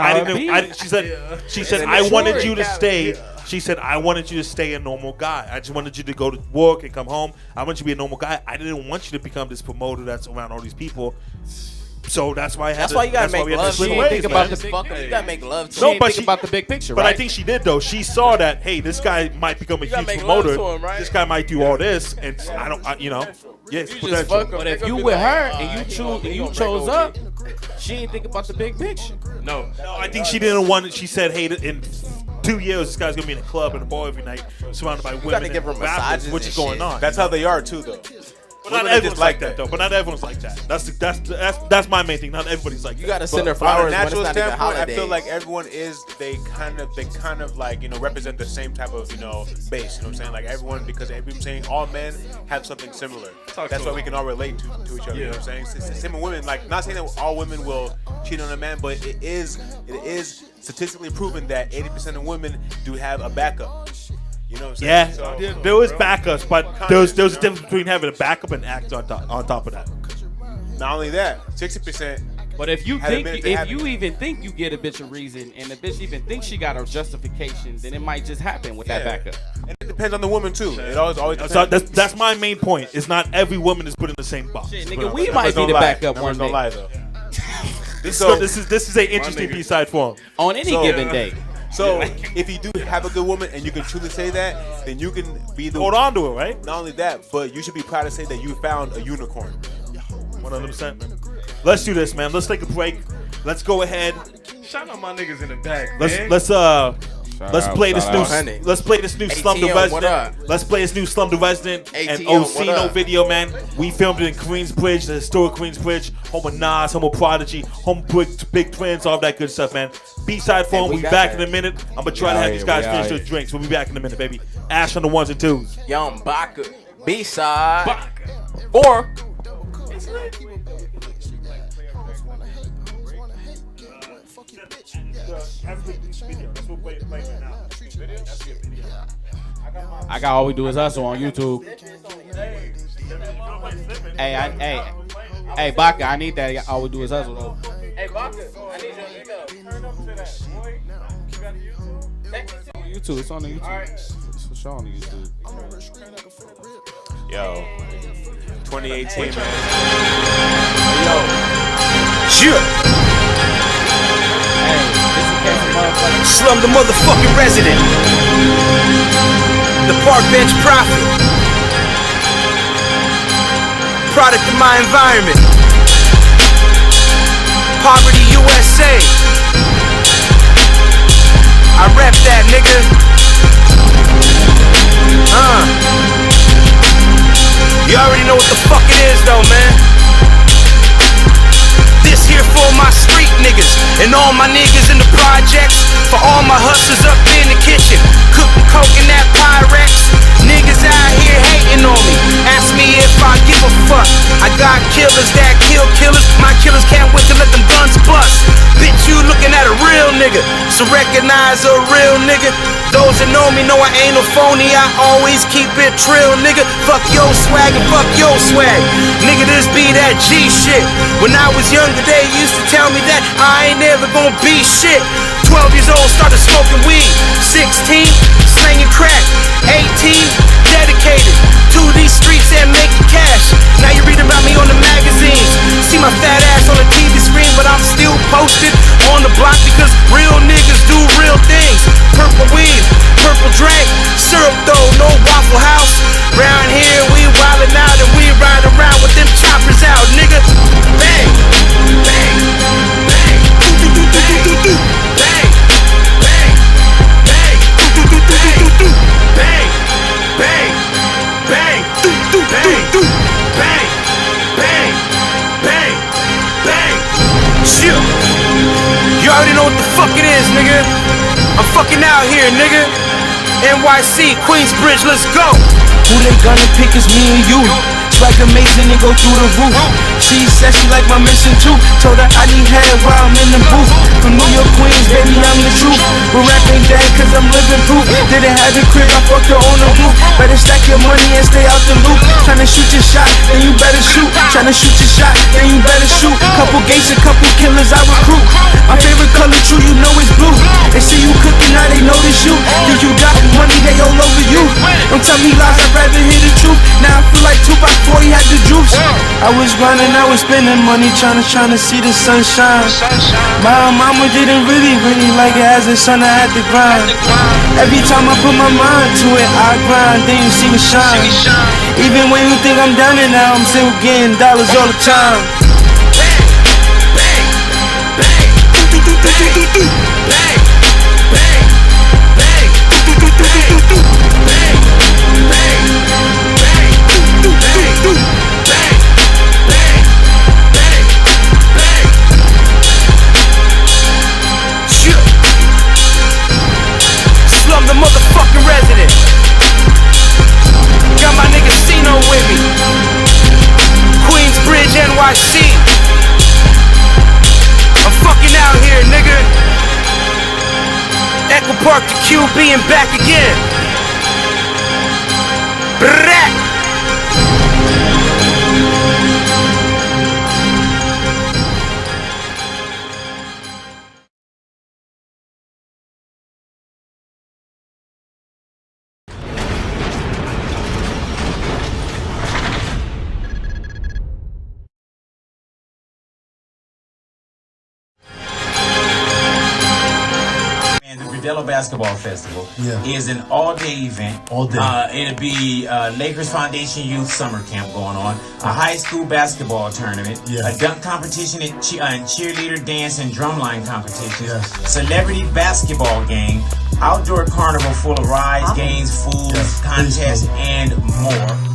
She said, I wanted you to stay. She said, I wanted you to stay a normal guy. I just wanted you to go to work and come home. I want you to be a normal guy. I didn't want you to become this promoter that's around all these people." So that's why I had. That's why you gotta make love. She didn't think about the big picture. You gotta make love. She didn't think about the big picture, But I think she did though. She saw that, hey, this guy might become a huge promoter. This guy might do all this, and yes. But if you with her and you chose up, she didn't think about the big picture. No, I think she didn't want it. She said, hey, in 2 years, this guy's gonna be in a club and a bar every night, surrounded by women and rappers, which is going on. That's how they are too, though. But not everyone's like that, though. But not everyone's like that. That's my main thing. Not everybody's like that. You gotta send her flowers. On a natural standpoint, I feel like everyone is. They kind of like represent the same type of base. You know what I'm saying? Like everyone, because I'm saying all men have something similar. That's why we can all relate to each other. You know what I'm saying? It's the same with women. Like not saying that all women will cheat on a man, but it is statistically proven that 80% of women do have a backup. You know what I'm saying? Yeah, there was backups, but there was a difference between having a backup and act on top of that. Not only that, 60%. But if you even think you get a bitch a reason, and the bitch even thinks she got a justification, then it might just happen with that backup. And it depends on the woman too. It always depends. So that's my main point. It's not every woman is put in the same box. Shit, nigga, we might be the backup one day. Don't lie though. This is an interesting B-side for him. On any given day. So if you do have a good woman and you can truly say that, then you can be the hold on to it, right? Not only that, but you should be proud to say that you found a unicorn. 100%. Let's do this, man. Let's take a break. Let's go ahead. Shout out my niggas in the back. Let's play this new Slum the Resident. Let's play this new Slum the Resident and Osino video, man. We filmed it in Queensbridge, the historic Queensbridge, home of Nas, home of Prodigy, home of Big Twins, all that good stuff, man. B-side phone. We'll be back in a minute. I'm gonna try to have these guys finish their drinks. We'll be back in a minute, baby. Ash on the ones and twos. Young BACA. B-side. Or. I got All We Do Is Hustle on YouTube. Hey, BACA, I need that. All We Do Is Hustle though. Hey, BACA, I need your email. Turn up to that, boy. You got YouTube. It's on the YouTube. All right. It's for sure on the YouTube. Yo, 2018, man. Yo, sure. Slum the motherfucking resident. The park bench prophet. Product of my environment. Poverty USA. I rep that, nigga. You already know what the fuck it is though, man. This here for my street niggas and all my niggas in the projects. For all my hustlers up in the kitchen, cooking coke in that Pyrex. Niggas out here hating on me. Ask me if I give a fuck. I got killers that kill killers. My killers can't wait to let them guns bust. Bitch, you looking at a real nigga, so recognize a real nigga. Those that know me know I ain't no phony. I always keep it trill, nigga. Fuck your swag and fuck your swag. Nigga, this be that G shit. When I was younger, they used to tell me that I ain't never gonna be shit. 12 years old, started smoking weed. 16, slinging crack. 18, dedicated to these streets and making cash. Now you read about me on the magazines. See my fat ass on the TV screen, but I'm still posted on the block because real niggas do real things. Purple weed, purple drink, syrup though, no Waffle House. Round here we wildin' out and we ride around with them choppers out, nigga. Bang, bang, bang, do do do do do do, bang, bang, bang, do do do do do do, bang, bang, bang, do do do do, bang, bang, bang, bang. Shit, you already know what the fuck it is, nigga. I'm fucking out here, nigga. NYC, Queensbridge, let's go. Who they gonna pick is me and you. Swag amazing and go through the roof. She said she like my mission too. Told her I need head while I'm in the booth. From New York, Queens, baby, I'm the truth. But rap ain't dead cause I'm living proof. Didn't have the crib, I fucked her on the roof. Better stack your money and stay out the loop. Tryna shoot your shot, then you better shoot. Tryna shoot your shot, then you better shoot. Couple gates, a couple killers I recruit. My favorite color, true, you know it's blue. They see you cooking, now they notice you. Think you got money, they all over you. Don't tell me lies, I'd rather hear the truth. Now I feel like Tupac before he had the juice. I was grinding, I was spending money, tryna see the sunshine. My mama didn't really like it as a son, I had to grind. Every time I put my mind to it, I grind, then you see me shine. Even when you think I'm down and now, I'm still getting dollars all the time. Slum the motherfucking resident. Got my nigga Cino with me. Queensbridge, NYC. I'm fucking out here, nigga. Echo Park to QB and back again. Drakk. The Redello Basketball Festival is an all-day event. All day. It'll be Lakers Foundation Youth Summer Camp going on, a high school basketball tournament, a dunk competition, and cheerleader dance and drumline competition, celebrity basketball game, outdoor carnival full of rides, games, foods, contests, and more.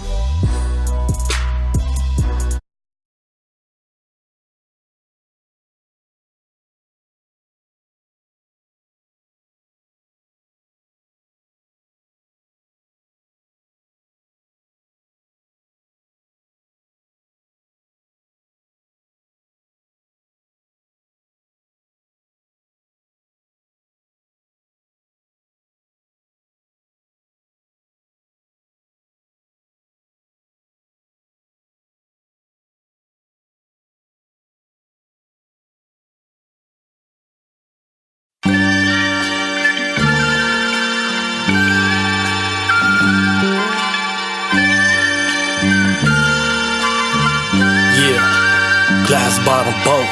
Glass bottom boat.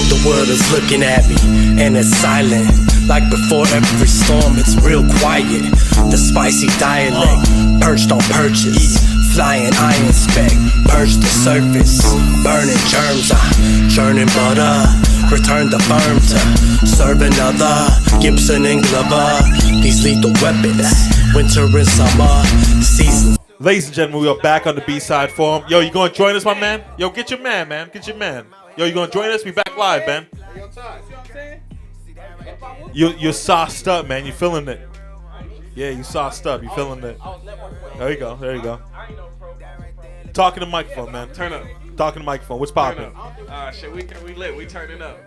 The world is looking at me and it's silent. Like before every storm, it's real quiet. The spicy dialect, perched on purchase. Flying I inspect, purge the surface. Burning germs, churning butter. Return the firm to serve another. Gibson and Glover, these lethal weapons. Winter and summer, season. Ladies and gentlemen, we are back on the B-Side Forum. Yo, you gonna join us, my man? Yo, get your man, man. Get your man. Yo, you gonna join us? We back live, man. You're sauced up, man. You feeling it? Yeah, you sauced up. You feeling it? There you go. There you go. Talking to the microphone, man. Turn up. Talking to the microphone. What's popping? Shit, we lit. We turning up.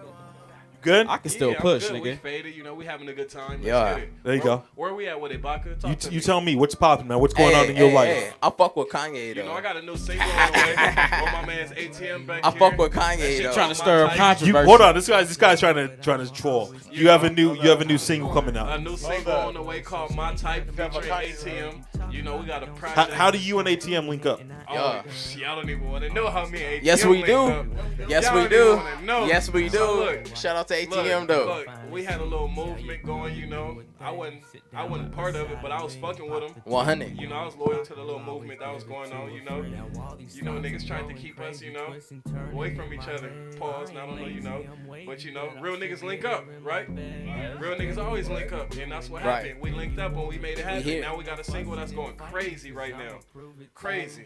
Good? I can still I'm push, good. nigga. We faded, you know, we having a good time. Yeah. There you go. Where we at with it, BACA? You tell me, what's popping, man? What's going on in your life? Hey, I fuck with Kanye, though. You know, I got a new single on the way. On my man's ATM back I here. fuck with Kanye, though. Trying to stir up controversy. Hold on, this guy's trying to troll. You have a new single coming out. A new single on the way called My Type featuring ATM. You know, we got a project. How do you and ATM link up? Oh, y'all don't even want to know how me and ATM Yes, we do. linked up. Yes, Y'all we don't do. even wanna know. Yes, we do. So look, Shout out to ATM though. Look, we had a little movement going, you know. I wasn't part of it, but I was fucking with them. 100. You know, I was loyal to the little movement that was going on, you know. You know, niggas trying to keep us, you know, away from each other. Pause, and I don't know, you know. But, you know, real niggas link up, right? Real niggas always link up, and that's what happened. We linked up and we made it happen. Now we got a single that's going crazy right now. Crazy.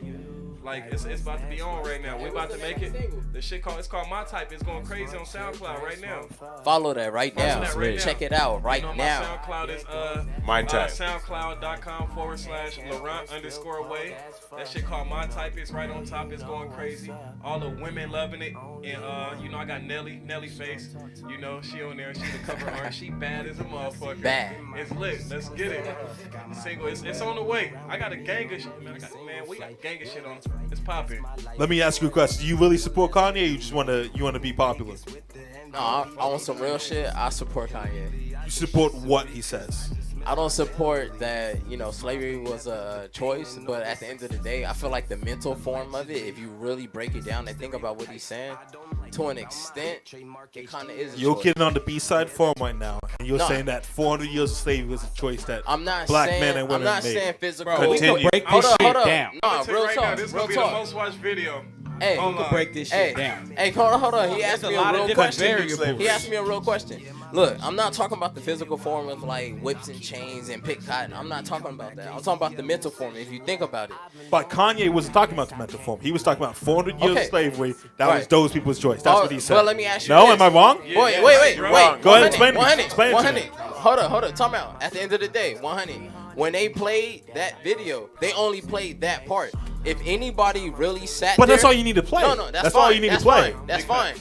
Like, it's about to be on right now. We about to make it. The shit it's called My Type. It's going crazy on SoundCloud right now. Follow that right now. Check it out right My now. SoundCloud is My Type. SoundCloud.com/Laurent_way. That shit called My Type. It's right on top. It's going crazy. All the women loving it. And you know, I got Nelly face. You know, she on there. She the cover art. She bad as a motherfucker. Bad. It's lit. Let's get it. Single. It's on the way. I got a gang of shit. Man, we got gang of shit on. It's popping. Let me ask you a question. Do you really support Kanye, or you just want to be popular? No, I want some real shit. I support Kanye. You support what he says. I don't support that, you know, slavery was a choice, but at the end of the day, I feel like the mental form of it, if you really break it down and think about what he's saying, to an extent, it kind of is a You're choice. getting on the B-side forum right now, and you're saying that 400 years of slavery was a choice that black men and women I'm not made. saying physical. Bro, we can break this shit down. I'm Real right talk. now, this is Real gonna be the talk. most watched video. Hey, We can break this shit down. Hey, hold on. He asked me a real question. Variables. He asked me a real question. Look, I'm not talking about the physical form of like whips and chains and pick cotton. I'm not talking about that. I'm talking about the mental form. If you think about it. But Kanye wasn't talking about the mental form. He was talking about 400 years of slavery. That was Right. those people's choice. That's what he said. Well, let me ask you. No, this. am I wrong? Wait. Go ahead, explain it. 100. Explain it to me. Hold on. Time out. At the end of the day, 100. When they played that video, they only played that part. If anybody really sat But there, that's all you need to play. No, that's That's fine. all you need to That's play. fine. That's fine.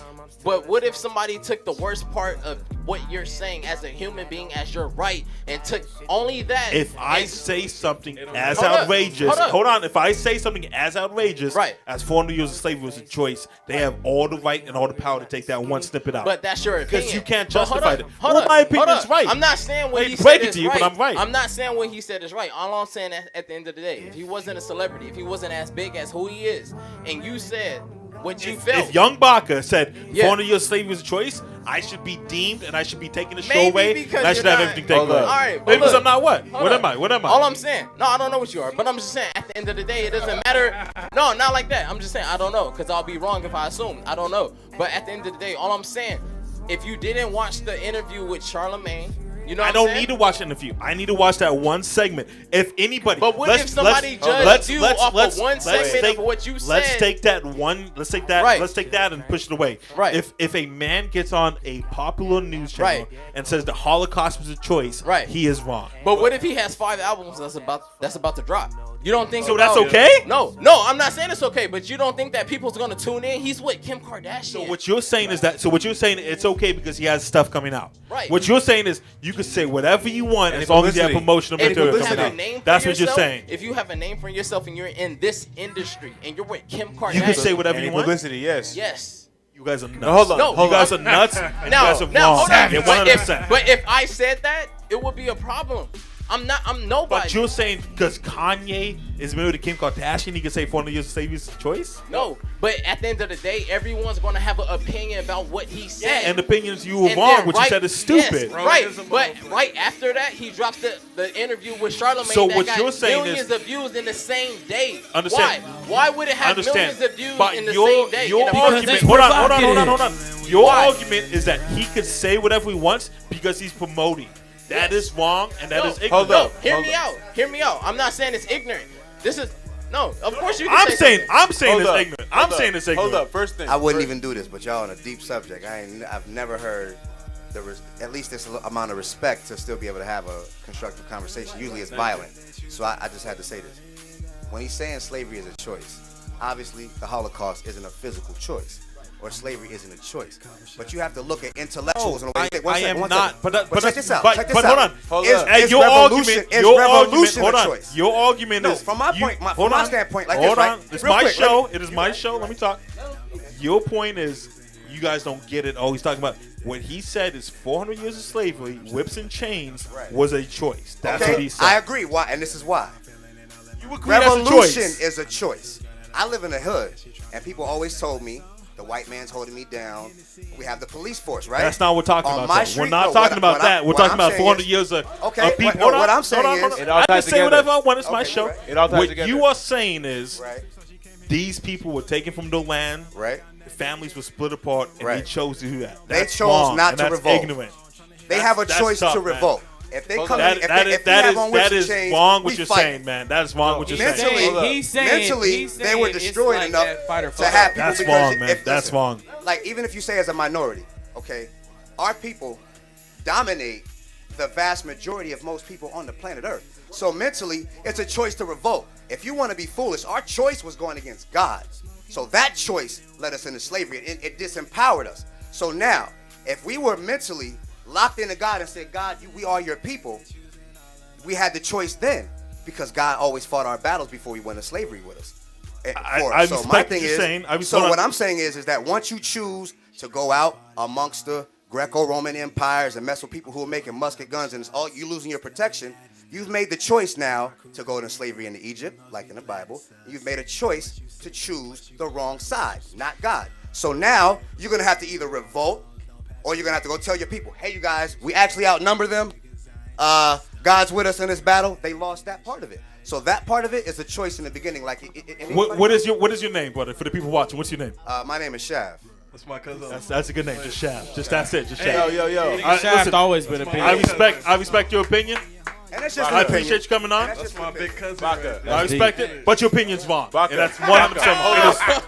But what if somebody took the worst part of what you're saying as a human being, as your right, and took only that? If I say something as Hold up. outrageous, Hold up. hold on. If I say something as outrageous Right. as 400 years of slavery was a choice, they have all the right and all the power to take that one snippet out. But that's your opinion. Because you can't But hold justify up, it. hold Well, up, my opinion hold is up. right. I'm not saying what I he break said it is to you, right. but I'm right. I'm not saying what he said is right. All I'm saying at the end of the day, if he wasn't a celebrity, if he wasn't as big as who he is, and you said what you felt. If Young BACA said Yeah. 400 years of slavery was a choice, I should be deemed and I should be taking the show Maybe away. because And I should you're have not- everything taken Hold away. up. All right, but Maybe because look. I'm not what? Hold What up. am I? What am I? All I'm saying, no, I don't know what you are, but I'm just saying, at the end of the day, it doesn't matter. No, not like that. I'm just saying, I don't know, because I'll be wrong if I assume. I don't know. But at the end of the day, all I'm saying, if you didn't watch the interview with Charlamagne, you know what I I'm don't saying? need to watch the interview. I need to watch that one segment. If anybody, But what if somebody judged you off of one segment of what you said? Let's take that one. Let's take that. Right. Let's take that and push it away. Right. If a man gets on a popular news channel Right. and says the Holocaust was a choice, Right. he is wrong. But what if he has 5 albums that's about to drop? You don't think So about- that's okay? No, I'm not saying it's okay, but you don't think that people's gonna tune in? He's with Kim Kardashian. So what you're saying is that. So what you're saying, it's okay because he has stuff coming out. Right. What you're saying is you can say whatever you want And as long as you have publicity. promotional And if material you coming have a out. name for That's what you're yourself, saying. If you have a name for yourself and you're in this industry and you're with Kim Kardashian, You can say whatever Any you want. publicity, yes. yes. You guys are nuts. No, hold on. No, You guys are nuts. And you guys are Now, wrong. hold on. You're But 100%. if I said that, it would be a problem. I'm nobody. But you're saying because Kanye is married to Kim Kardashian, he can say 400 years of slavery is a choice? No, but at the end of the day, everyone's gonna have an opinion about what he said. And the opinions you were And wrong, then what you said is stupid. Yes, right, but right after that, he dropped the interview with Charlamagne. So that what got you're saying millions is- of views in the same day. Understand. Why would it have Understand. millions of views But in the your same day? your in a argument, month? hold on. Your Why? argument is that he could say whatever he wants because he's promoting. That is wrong and that is ignorant. Hold up. Hear me out. I'm not saying it's ignorant. This is no. Of course you. Can I'm say saying something. it's Hold up. ignorant. I'm saying it's ignorant. Hold up. First thing. I wouldn't even do this, but y'all on a deep subject. I've never heard at least this amount of respect to still be able to have a constructive conversation. Usually it's violent. So I just had to say this. When he's saying slavery is a choice, obviously the Holocaust isn't a physical choice. Or slavery isn't a choice, but you have to look at intellectuals and the way you think. One I second, am one not. second. But check this out. But, check this but out. hold on. Hold Is- up. Hey, is your revolution- argument. is Your argument. revolution Hold a on. choice? Your argument No, is. from my point, from my standpoint, like hold this, on. right? It's Real my quick, show. let me- It is my show. Let me talk. Your point is, you guys don't get it. Oh, he's talking about what he said is 400 years of slavery, whips and chains was a choice. That's okay, what he said. I agree. Why? And this is why. You agree that's a Revolution choice. is a choice. I live in the hood, and people always told me the white man's holding me down. We have the police force, right? That's not what we're talking On about. my Though. street, We're not no, talking about that. We're what talking I'm about saying 400 is- years of Okay, people. what- no, what I'm saying hold is- on. It all I ties can say together. whatever I want. It's my Okay, show. right. It all ties What together. you are saying is Right. these people were taken from the land. Right. Families were split apart, and they Right. chose to do that. They That's chose wrong, not and to that's revolt. ignorant. They have a That's choice tough, to man. revolt. If they come That in, if they have on whips and chains, wrong what we you're fight. saying, man. That is wrong what you're Mentally, saying. mentally, they were destroyed enough to have people That's because wrong, man. if That's listen, wrong. Like even if you say as a minority, okay, our people dominate the vast majority of most people on the planet Earth. So mentally, it's a choice to revolt. If you want to be foolish, our choice was going against God. So that choice led us into slavery. It disempowered us. So now, if we were mentally locked into God and said, God, we are your people, we had the choice then, because God always fought our battles before we went into slavery with us. I So respect my what thing you're is, saying. so what I'm saying is that once you choose to go out amongst the Greco-Roman empires and mess with people who are making musket guns and it's all you losing your protection, you've made the choice now to go into slavery into Egypt, like in the Bible. You've made a choice to choose the wrong side, not God. So now you're gonna have to either revolt or you're gonna have to go tell your people, hey, you guys, we actually outnumber them. God's with us in this battle. They lost that part of it. So that part of it is a choice in the beginning. Like, What is your name, brother? For the people watching, what's your name? My name is Shav. That's my cousin. That's a good name. Just Shaft. Just that's it. Just Hey, Shaft. yo. Shaft always been a big. I respect your opinion. And that's just I an appreciate opinion. you coming on. That's my big cousin. BACA. I respect it, but your opinion's wrong. BACA. And that's 100%.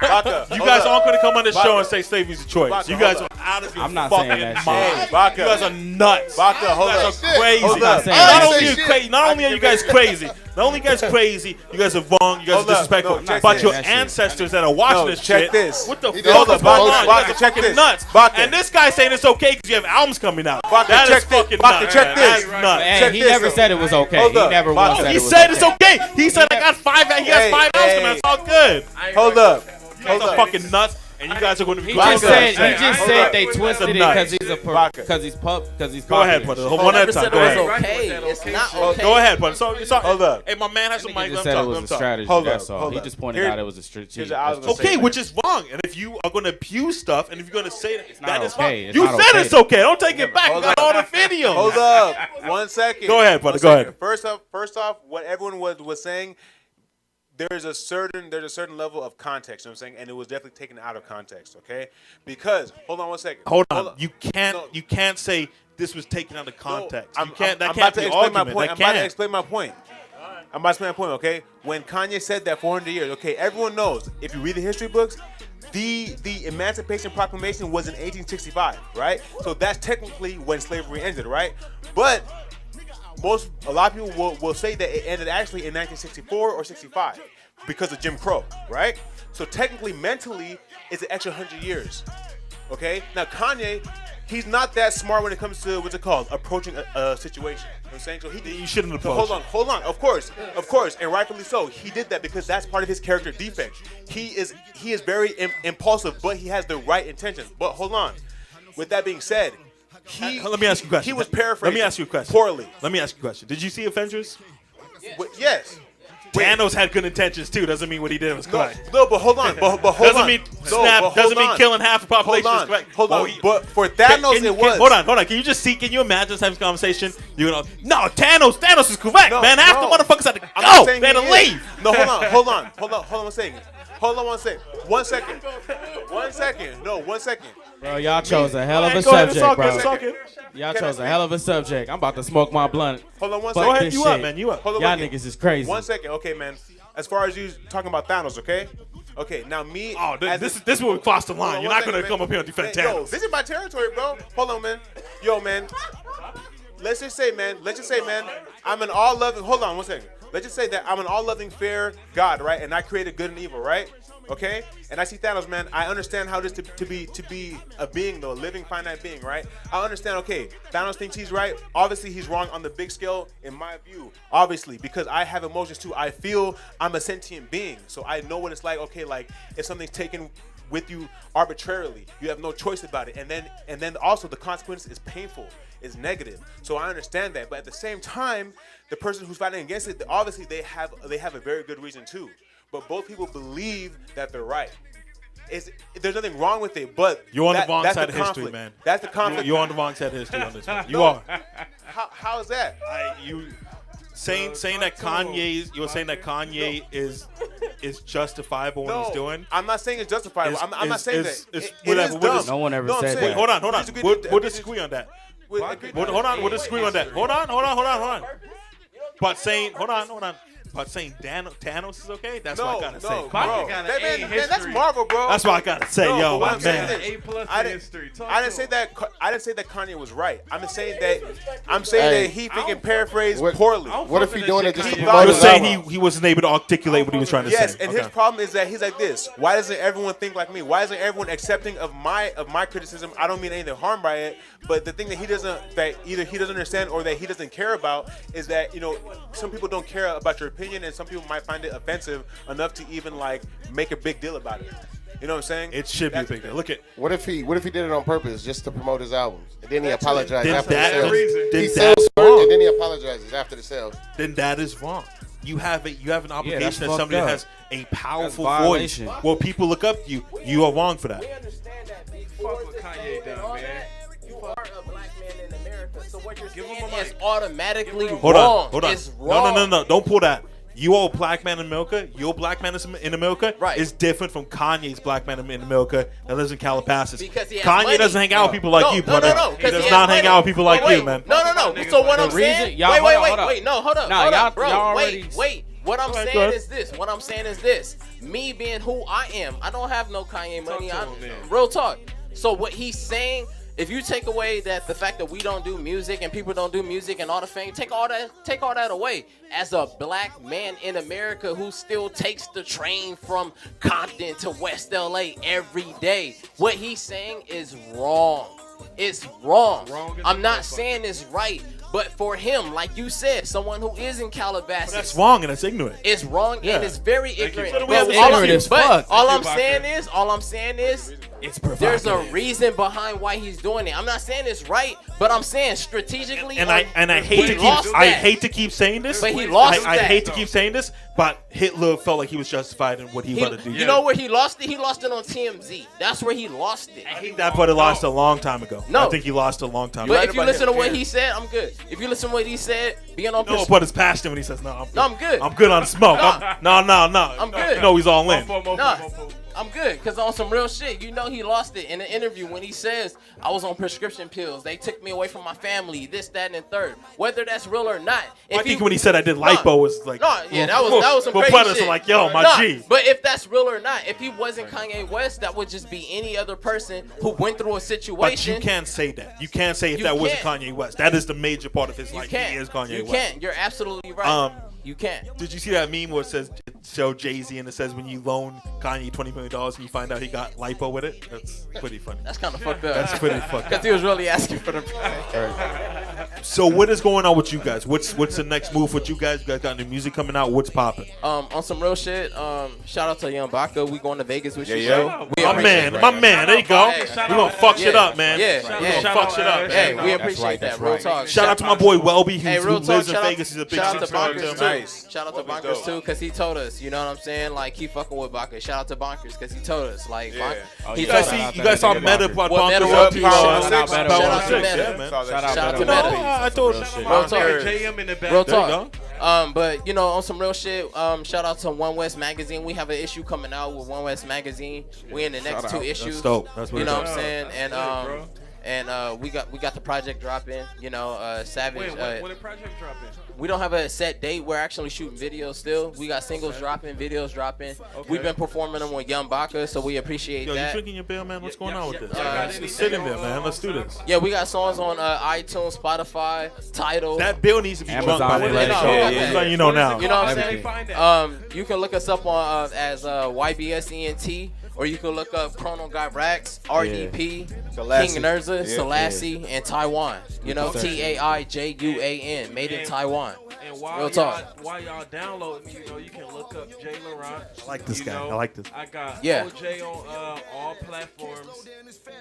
BACA. You guys aren't going to come on this show BACA. and say slavery's a choice. BACA, You guys hold are out of your I'm not fucking saying that mind. shit. Hey, BACA. You guys are nuts. BACA, hold You guys up. are crazy. Hold up. saying Not that only shit. you crazy, not only are you guys crazy, not only you guys crazy, you guys are wrong, you guys Hold are up. disrespectful. No, check But this. your That shit. ancestors that are watching No, this check shit, this. what the He fuck does is going both. on? You BACA, guys are check fucking this. nuts. BACA. And this guy saying it's okay because you have albums coming out. BACA, That check is this. fucking BACA, nuts. check man. this. That's nuts. Hey, Check he this. never said it was okay. Hold He up. never once Oh, said He it was said okay. it's okay. He said I got five. He has Hey, 5 albums coming out. hey. It's all good. Hold up. You guys are fucking nuts, and you guys are going to be. He just BACA. said they twisted it Nuts. because he's Go ahead, brother. One at a time. Go ahead. okay. It's not okay. Go ahead, brother. So, Hold up. Hey, my man has some mic. He Let just him said it talk. was Let a him talk. strategy. Hold up, That's all. hold He up. just pointed Here- out it was a strategy. here's what I was gonna say. Okay, which is wrong. And if you are going to abuse stuff, and if you're going to say that, not that is okay. wrong. It's You not said okay. it's okay. Don't take it back. You Hold got up. all the video. Hold up. 1 second. Go ahead, brother. 1 Go second. ahead. First off, what everyone was saying, there's a certain level of context, you know what I'm saying? And it was definitely taken out of context, okay? Because hold on 1 second. Hold on. You can't say this was taken out of context. No, You can't. That I'm can't about to be explain my argument. point. That I'm about to can't. explain my point. I'm about to explain my point, okay? When Kanye said that 400 years, okay, everyone knows, if you read the history books, the Emancipation Proclamation was in 1865, right? So that's technically when slavery ended, right? But a lot of people will say that it ended actually in 1964 or 65 because of Jim Crow, right? So technically, mentally, it's an extra 100 years, okay? Now, Kanye, he's not that smart when it comes to, what's it called, approaching a situation. You know what I'm saying? So You shouldn't approach. Hold on. Of course, and rightfully so. He did that because that's part of his character defect. He is very impulsive, but he has the right intentions. But hold on. With that being said, Let me ask you a question. He was paraphrasing. Let me ask you a question. Poorly. Let me ask you a question. Did you see Avengers? Yes. Thanos had good intentions too. Doesn't mean what he did was correct. No, but hold on. But hold doesn't on. mean No, snap. but Doesn't hold mean on. killing half the population Hold is on. correct. Hold on. Oh, But for Thanos, it was. Hold on. Can you just see? Can you imagine this type of conversation? You know, no, Thanos is correct, man. Half the motherfuckers had to I'm not go. saying They had to he is. leave. No, hold on 1 second. Hold on 1 second. 1 second. 1 second. No, 1 second. Bro, y'all chose a hell of a Go ahead, it's all subject, good, it's all bro. good. Y'all chose a hell of a subject. I'm about to smoke my blunt. Hold on 1 Fuck second. Go ahead, this you shit. up, man. You up. Hold on Y'all 1 second. niggas is crazy. 1 second. Okay, man. As far as you talking about Thanos, okay? Okay, now me. Oh, as this is where we cross the line. Hold You're on not 1 gonna second, come up here and defend man. Yo, Thanos. this is my territory, bro. Hold on, man. Yo, man. Let's just say, man. I'm an all-loving. Hold on 1 second. Let's just say that I'm an all-loving, fair God, right? And I created good and evil, right? Okay? And I see Thanos, man. I understand how this to be a being, though, a living, finite being, right? I understand, okay, Thanos thinks he's right. Obviously, he's wrong on the big scale, in my view. Obviously, because I have emotions, too. I feel I'm a sentient being. So I know what it's like, okay, like, if something's taken with you arbitrarily, you have no choice about it. And then also the consequence is painful, is negative. So I understand that. But at the same time, the person who's fighting against it, obviously they have a very good reason, too. but both people believe that they're right. There's nothing wrong with it, but You're on the wrong that's side the of history, conflict. man. That's the conflict. You're on the wrong side of history on this one. You are. How is that? Saying that Kanye is justifiable in what he's doing. I'm not saying it's justifiable. I'm not saying that. It Whatever. is dumb. No one ever said Wait, that. hold on. We'll disagree on that. Hold on. We'll disagree on that. Hold on. But saying, hold on. But saying Thanos is okay, that's what I gotta say. Bro. Man, that's Marvel, bro. That's what I gotta say, yo, my man. I didn't say that Kanye was right. I'm saying that he thinking paraphrased poorly. What if he doing it just to I promote was his saying album? he wasn't able to articulate what he was trying to say. Yes, and his problem is that he's like this. Why doesn't everyone think like me? Why isn't everyone accepting of my criticism? I don't mean anything harm by it, but the thing that either he doesn't understand or that he doesn't care about is that some people don't care about your opinion, and some people might find it offensive enough to even like make a big deal about it. You know what I'm saying? It should be a big deal. Look at What if he did it on purpose just to promote his albums, and then he apologized Then after that- the sales? then He that's sells for wrong. it, and then he apologizes after the sales. then that is wrong. You have an that's obligation as fucked somebody that up. has a powerful That's voice. violation. Well, people look up to you. You are wrong for that. understand that Fuck what Kanye done, man. you are a black man in America. So what you're Give him saying a is mic. automatically Hold wrong. on. It's wrong. No. Don't pull that. You are a black man in America. Your black man in America Right. is different from Kanye's black man in America that lives in Calabasas. Because he has Kanye money. doesn't hang out with people like you, brother. No, He 'cause does has not hang money. out with people like Wait, you, man. No. So what The I'm saying? reason- y'all- Wait, hold on. wait. No, hold up. Nah, hold y'all- up, bro. y'all already- Wait. What I'm Alright, saying go ahead. is this. What I'm saying is this. Me being who I am, I don't have no Kanye money. to him, man. Real talk. So what he's saying, if you take away the fact that we don't do music and people don't do music and all the fame, take all that away. As a black man in America who still takes the train from Compton to West LA every day, what he's saying is wrong. It's wrong. Wrong as I'm a not motherfucker. saying it's right, but for him, like you said, someone who is in Calabasas, That's wrong and that's ignorant. it's wrong Yeah. and it's very ignorant. So then we But have to all say I'm- ignorant as but fuck. all I'm Thank you, saying is, It's there's a reason behind why he's doing it. I'm not saying it's right, but I'm saying strategically. And I hate he to lost keep that. keep saying this. But he lost I that. hate to keep saying this, but Hitler felt like he was justified in what he wanted to do. You know where he lost it? He lost it on TMZ. That's where he lost it. I think that brother lost a long time ago. No. I think he lost a long time But ago. if you listen to what he said, I'm good. If you listen to what he said, being on No, but it's passionate when he says, "No, I'm good. No, I'm good. I'm good on smoke. No. I'm good. You know he's all in. Nah, I'm good, because on some real shit, he lost it in an interview when he says, I was on prescription pills. They took me away from my family, this, that, and the third. Whether that's real or not. I think when he said I did lipo was like, that was some well, crazy brothers shit. are like, yo, my Nah, G. But if that's real or not, if he wasn't Kanye West, that would just be any other person who went through a But situation. you can't say that. You can't say if You that wasn't can't. Kanye West. That is the major part of his You life. can't. He is Kanye You West. can't. You're absolutely right. You can't. Did you see that meme where it says show Jay-Z and it says when you loan Kanye $20 million and you find out he got lipo with it? That's pretty funny. That's kind of fucked up. That's pretty fucked Because up. he was really asking for the. So what is going on with you guys? What's the next move with you guys? You guys got new music coming out? What's popping? On some real shit, shout out to Young BACA. We going to Vegas with you. Yeah. We My appreciate man, there you go. Hey, We gonna fuck shit up, man. Yeah, We gonna fuck shit up, Hey, man. we appreciate that. Real talk. Shout out to my boy Welby, who real lives talk, in Vegas. He's a big shout out to supporter. Bonkers too. Nice. Shout out to Bonkers too, cause he told us. You know what I'm saying? Like keep fucking with Bonkers. Shout out to Bonkers, cause he told us. Like Yeah. he You told guys us. see? You guys saw Meta What Bonkers Meta on was? TV. Shout out Meta. Shout out to Yeah, Meta. man. Shout out Shout out to Meta. Meta. I told you. Real talk. JM in the back. Real There you talk. go. But on some real shit, shout out to One West Magazine. We have an issue coming out with One West Magazine. We in the next Shout two out. issues. That's dope. That's what You it know is. what I'm saying? And we got the project dropping. Savage. Wait, when the project dropping? We don't have a set date. We're actually shooting videos still. We got singles dropping, videos dropping. We've been performing them with Young BACA, so we appreciate Yo, you that. drinking your beer, man? What's going on with this? got Just sit in there, man. Let's do this. Yeah, we got songs on iTunes, Spotify, Tidal. That bill needs to be drunk by the Amazon, end of the yeah, show. yeah, I'm yeah. just letting you know now. You know what I'm Everything. saying? You can look us up on as YBSENT, or you can look up Chrono Guy Rax, RDP, Selassie. King Nerza, Yeah. Selassie, and Taiwan. TAIJUAN, made in Taiwan. And while Real talk. y'all download me, you know, you can look up Jay Laurent. I like this You guy. know, I like this. I got Yeah. OJ on all platforms.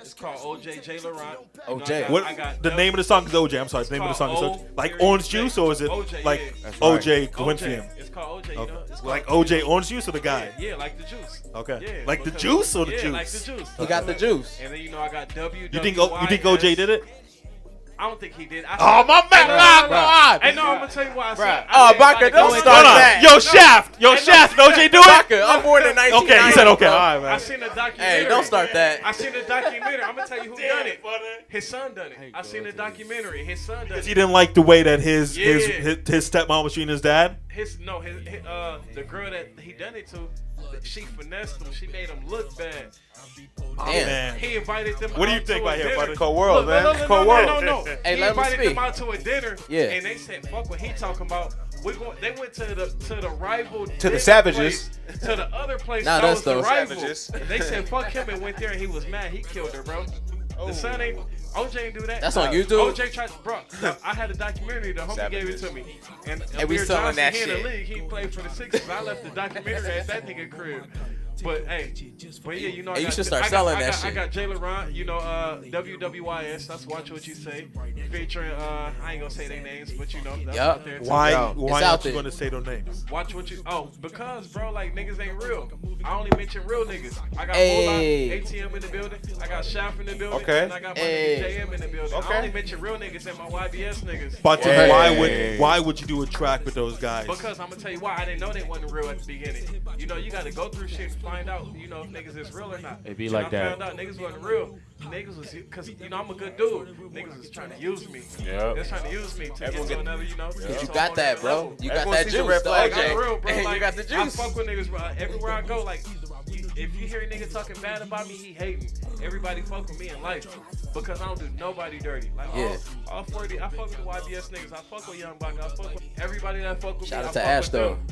It's called OJ Jay Laurent. You know, OJ. What I got the name of the song is OJ. I'm sorry. The name of the song is called OJ. Like O, Orange Juice, or is it OJ, like yeah. That's OJ OJ. Winfield? It's called OJ. You Okay. know, it's Like called OJ Orange Juice or the guy? Yeah, like the juice. Okay. Yeah, Like the because- juice or the yeah, juice? like the juice. He got the juice. And then you know I got W. You think OJ did it? I don't think he did. Oh my man! Hey, no, I'm gonna tell you why. I said, Oh, I said Baca, everybody don't go start into- that. Yo, Shaft! Yo, Shaft! Did OJ do it? Baca, I'm born in 1990. Okay, he said okay. All right, I man. seen a documentary. Hey, don't start that. I seen a documentary. I'm gonna tell you who done it. His son done it. I seen a documentary. His son done He it. didn't like the way that his Yeah. stepmom was treating his dad. The girl that he done it to, she finessed him. She made him look bad. Damn. Man. He invited them. What do you out think to a right here, dinner. buddy? Cold world, man. No, Cold world. No. Hey, He let him invited speak. them out to a dinner. Yeah. And they said, "Fuck what he talking about." They went to the rival the dinner Savages. place, to the other place Nah, that that's was the those rival. Savages. They said, "Fuck him," and went there and he was mad. He killed her, bro. The son ain't. OJ ain't do that. That's on YouTube? OJ tried to, bro. I had a documentary. The homie gave it to me. And we Amir selling Johnson, that he in the shit. league. He played for the Sixers. I left the documentary at that nigga crib. But hey, but yeah, you know, Hey, I you got, should start I got- selling I that got, shit. I got Jay Laurent, you know, WWYS. That's Watch What You Say, featuring I ain't gonna say their names, but you know, that's Yup. out there. too. Why out aren't you there. going to say their names? Watch what you. Oh, because bro, like niggas ain't real. I only mention real niggas. I got Hey. ATM in the building. I got Shaft in the building. Okay. And I got my Hey. nigga JM in the building. Okay. I only mention real niggas and my YBS niggas. But Hey. why would you do a track with those guys? Because I'm gonna tell you why. I didn't know they wasn't real at the beginning. You know, you got to go through shit and find out. You know if niggas is real or not. It be And like I that. found out niggas wasn't real. Niggas was because you know I'm a good dude. Niggas was trying to use me. Yep. They're trying to use me to Everyone get to get- another. You know. You got that, bro. You got Everyone that sees the juice, red the flag. OJ. I'm real, bro. You Like, got the I juice. fuck with niggas, bro. Everywhere I go, like, if you hear a nigga talking bad about me, he hating. Everybody fuck with me in life because I don't do nobody dirty. Like, Yeah. all 40, I fuck with the YBS niggas. I fuck with Young Baca. I fuck with everybody that fuck with Shout me. out I to fuck Ash, with though. them.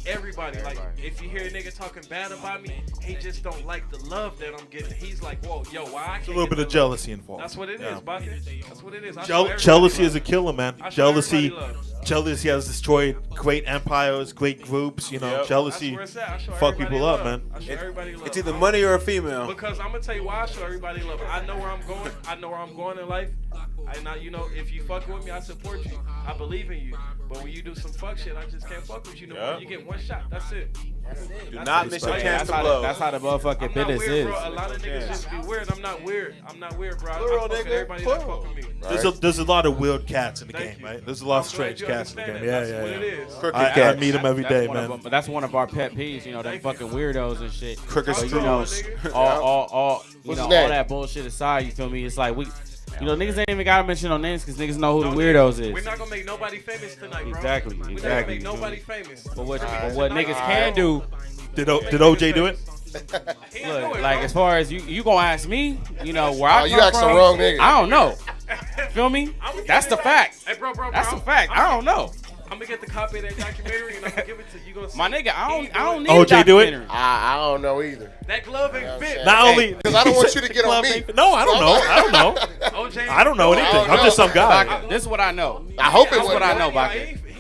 Everybody, like, if you hear a nigga talking bad about me, he just don't like the love that I'm getting. He's like, whoa, yo, why I can't a little get bit the of love? jealousy involved. That's what it is, Yeah. Baca. That's what it is. I show everybody Jealousy love. is a killer, man. I show Jealousy, everybody love. jealousy has destroyed great empires, great groups. You know, Yep. That's jealousy where it's at. I show fuck everybody people up, love. man. I show everybody love. It's either money or a female. Because I'm gonna tell you why I show everybody love. I know where I'm going. I know where I'm going in life. You know, if you fuck with me, I support you. I believe in you. But when you do some fuck shit, I just can't fuck with you no more. Yeah. You get one shot. That's it. Do not miss your Hey, chance That's to how, blow. that's how the motherfucking I'm not business weird, is. bro. A lot of niggas just be weird. I'm not weird. I'm not weird, bro. I Plural, fuck with nigga. everybody that Plural. fuck with me. There's a lot of weird cats in the Thank game, you. right? There's a lot of I'm glad strange you cats in the game. understand Yeah, that. That's yeah, what yeah. it is. Crooked I cat. meet them every That's day, one of man. them- that's one of our pet peeves, you know, them Thank fucking you. weirdos and shit. Crooked But, you Talk to know, him, nigga. all What's you know, his all name? that bullshit aside, you feel me? It's like you know, niggas ain't even gotta mention no names because niggas know who No, the weirdos We're is. not gonna make nobody famous tonight, bro. Exactly, We're not gonna exactly. make nobody famous. But what Tonight, niggas can do, Did OJ do it? He didn't do look, it, like bro. as far as you gonna ask me, you know, where I Oh, you come asked the from, wrong nigga. I don't know. Feel me? I'ma That's give the it back. fact. Hey, bro, That's a fact. I don't know. I'm gonna get the copy of that documentary and I'm gonna give it to you. Gonna see. My nigga, I He don't need OJ a do it? documentary. I don't know either. That glove ain't fit. Not only Because I don't want you to get on me. No, I don't know. I don't know. OJ. I don't know anything. don't I'm just know. some guy. Baca, this is what I know. I hope it That's what I wasn't. know, He Baca.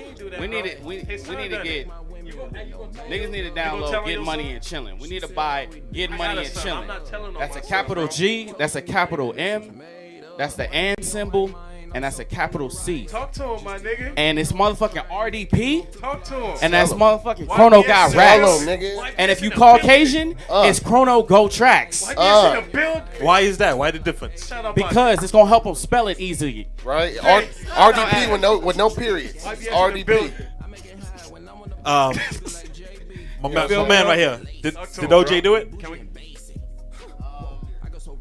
ain't do that, We bro. need it. We His son need to done get. it. You gonna tell Niggas need to tell download me Get your Money son? and Chillin'. We need to buy Get I Money got a and son. I'm Chillin'. not telling on That's a myself, capital bro. G. That's a capital M. That's the and symbol. And that's a capital C. Talk to him, my nigga. And it's motherfucking RDP. Talk to him. And that's motherfucking Why Chrono be got in Hello, racks. nigga. And if you Caucasian, it's Chrono Go Tracks. Why you in the build? Why is that? Why the difference? Shut up, Because it's gonna help them spell it easily. Right? RDP with no periods. Why be in the RDP. build? My man right here. Did Talk to did him, OJ bro. do it? Can we?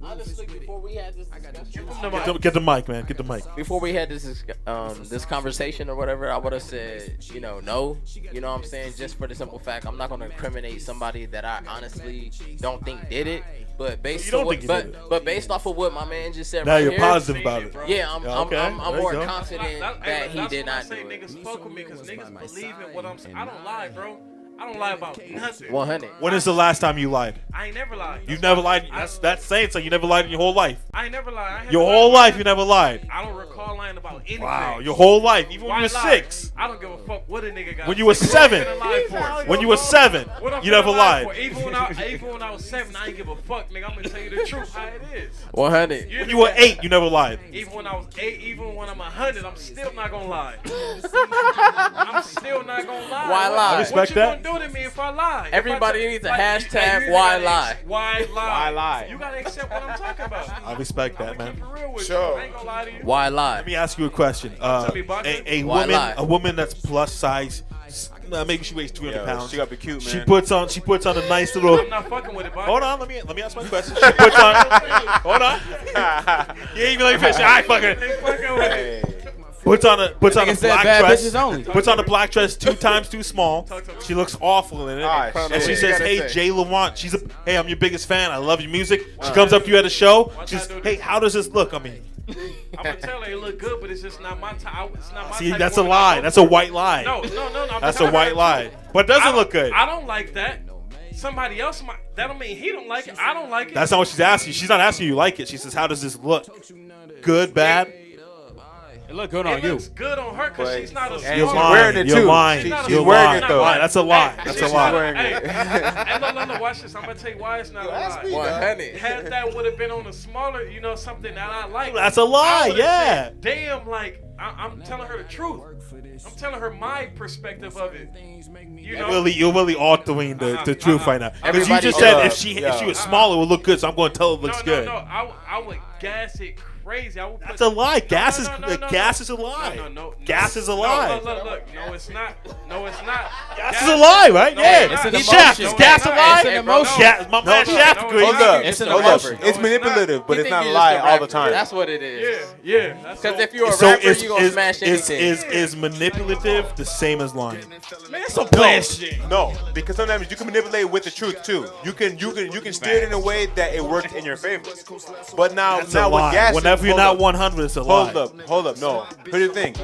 Honestly, before we had this Get the mic, man. Get the mic. before we had this conversation or whatever, I would have said, no. You know what I'm saying? Just for the simple fact, I'm not gonna incriminate somebody that I honestly don't think did it. But based You don't on what, think he did it? but based off of what my man just said Now right you're here, positive about it. yeah, I'm Okay, I'm there you more go. confident that he did not do I say it. niggas fuck with me because niggas believe in what I'm saying. I don't lie, bro. I don't lie about nothing. 100. When is the last time you lied? I ain't never lied. You've never lied. That's saying so. You never lied in your whole life. I ain't never lied. Your whole life, you never lied. I don't recall lying about anything. Wow, your whole life, even when you were Why lie? 6. I don't give a fuck what a nigga got. When you were 7. When you were 7, you never lied. Even when I was 7, I ain't give a fuck, nigga. I'm gonna tell you the truth how it is. 100. When you were 8, you never lied. Even when I was 8, even when I'm 100, I'm still not gonna lie. I'm still not gonna lie. Why lie? I respect what you that. gonna do to me if I lie? Everybody needs a hashtag you why gotta lie. Why lie? Why lie? You gotta accept what I'm talking about. I respect that, man. For real with Sure. you. I ain't gonna lie to you. Why lie? Let me ask you a question. me, Baca. Why lie? A woman that's plus size, maybe she weighs 300 pounds. She gotta be cute, man. She puts on a nice little. I'm not fucking with it, Baca. Hold on, let me ask my question. She puts on. Hold on. You ain't even let me finish. I fucking. Ain't fucking with it. Puts on a Nigga said black bad dress. bitches only. Puts on a black dress 2 times too small. She looks awful in it. And she says, "Hey, Jay Laurent, hey, I'm your biggest fan. I love your music." She comes up to you at a show. She's, "Hey, how does this look?" I mean, I'm gonna tell her it look good, but it's just not my time. It's not my see, type that's of a woman. lie. That's a white lie. No. That's a white lie. But it doesn't look good. I don't like that. Somebody else might. That don't mean he don't like it. I don't like it. That's not what she's asking. She's not asking you like it. She says, "How does this look? Good, bad?" It look good on It you. looks good on her because she's not a And You're she's smart. wearing lying. it You're too. lying. She's You're wearing lying. it though. Lie. That's a lie. That's a lie. Hey, watch this. I'm gonna tell you why it's not a lie. 100. Had that would have been on a smaller, something that I like. That's a lie. I would've Yeah. said, damn, like I'm telling her the truth. I'm telling her my perspective of it. You know. You're really altering the truth right now. Because you Everybody- just said Yeah. if she was smaller, it would look good. So I'm going to tell her it looks good. No. I would gas it crazy. I would put, That's a lie. Gas is no. gas is a lie. No. Gas is a lie. Look. No, it's not. Gas is a lie, right? No, Yeah. it's an Shaft, emotion. is gas a lie? It's an emotion. My man Shaft no, agrees. Hold up. It's an Hold up. emotion. It's No, manipulative, but You it's think not a you're lie just a all the rapper. time. That's what it is. Yeah. Because if you're a So rapper, you're gonna smash anything. is manipulative the same as lying? Man, it's some bullshit. No, because sometimes you can manipulate with the truth too. You can steer it in a way that it works in your favor. But now That's a with lie. gas, Whenever you're not 100, it's a lie. Hold up. No, here's the thing.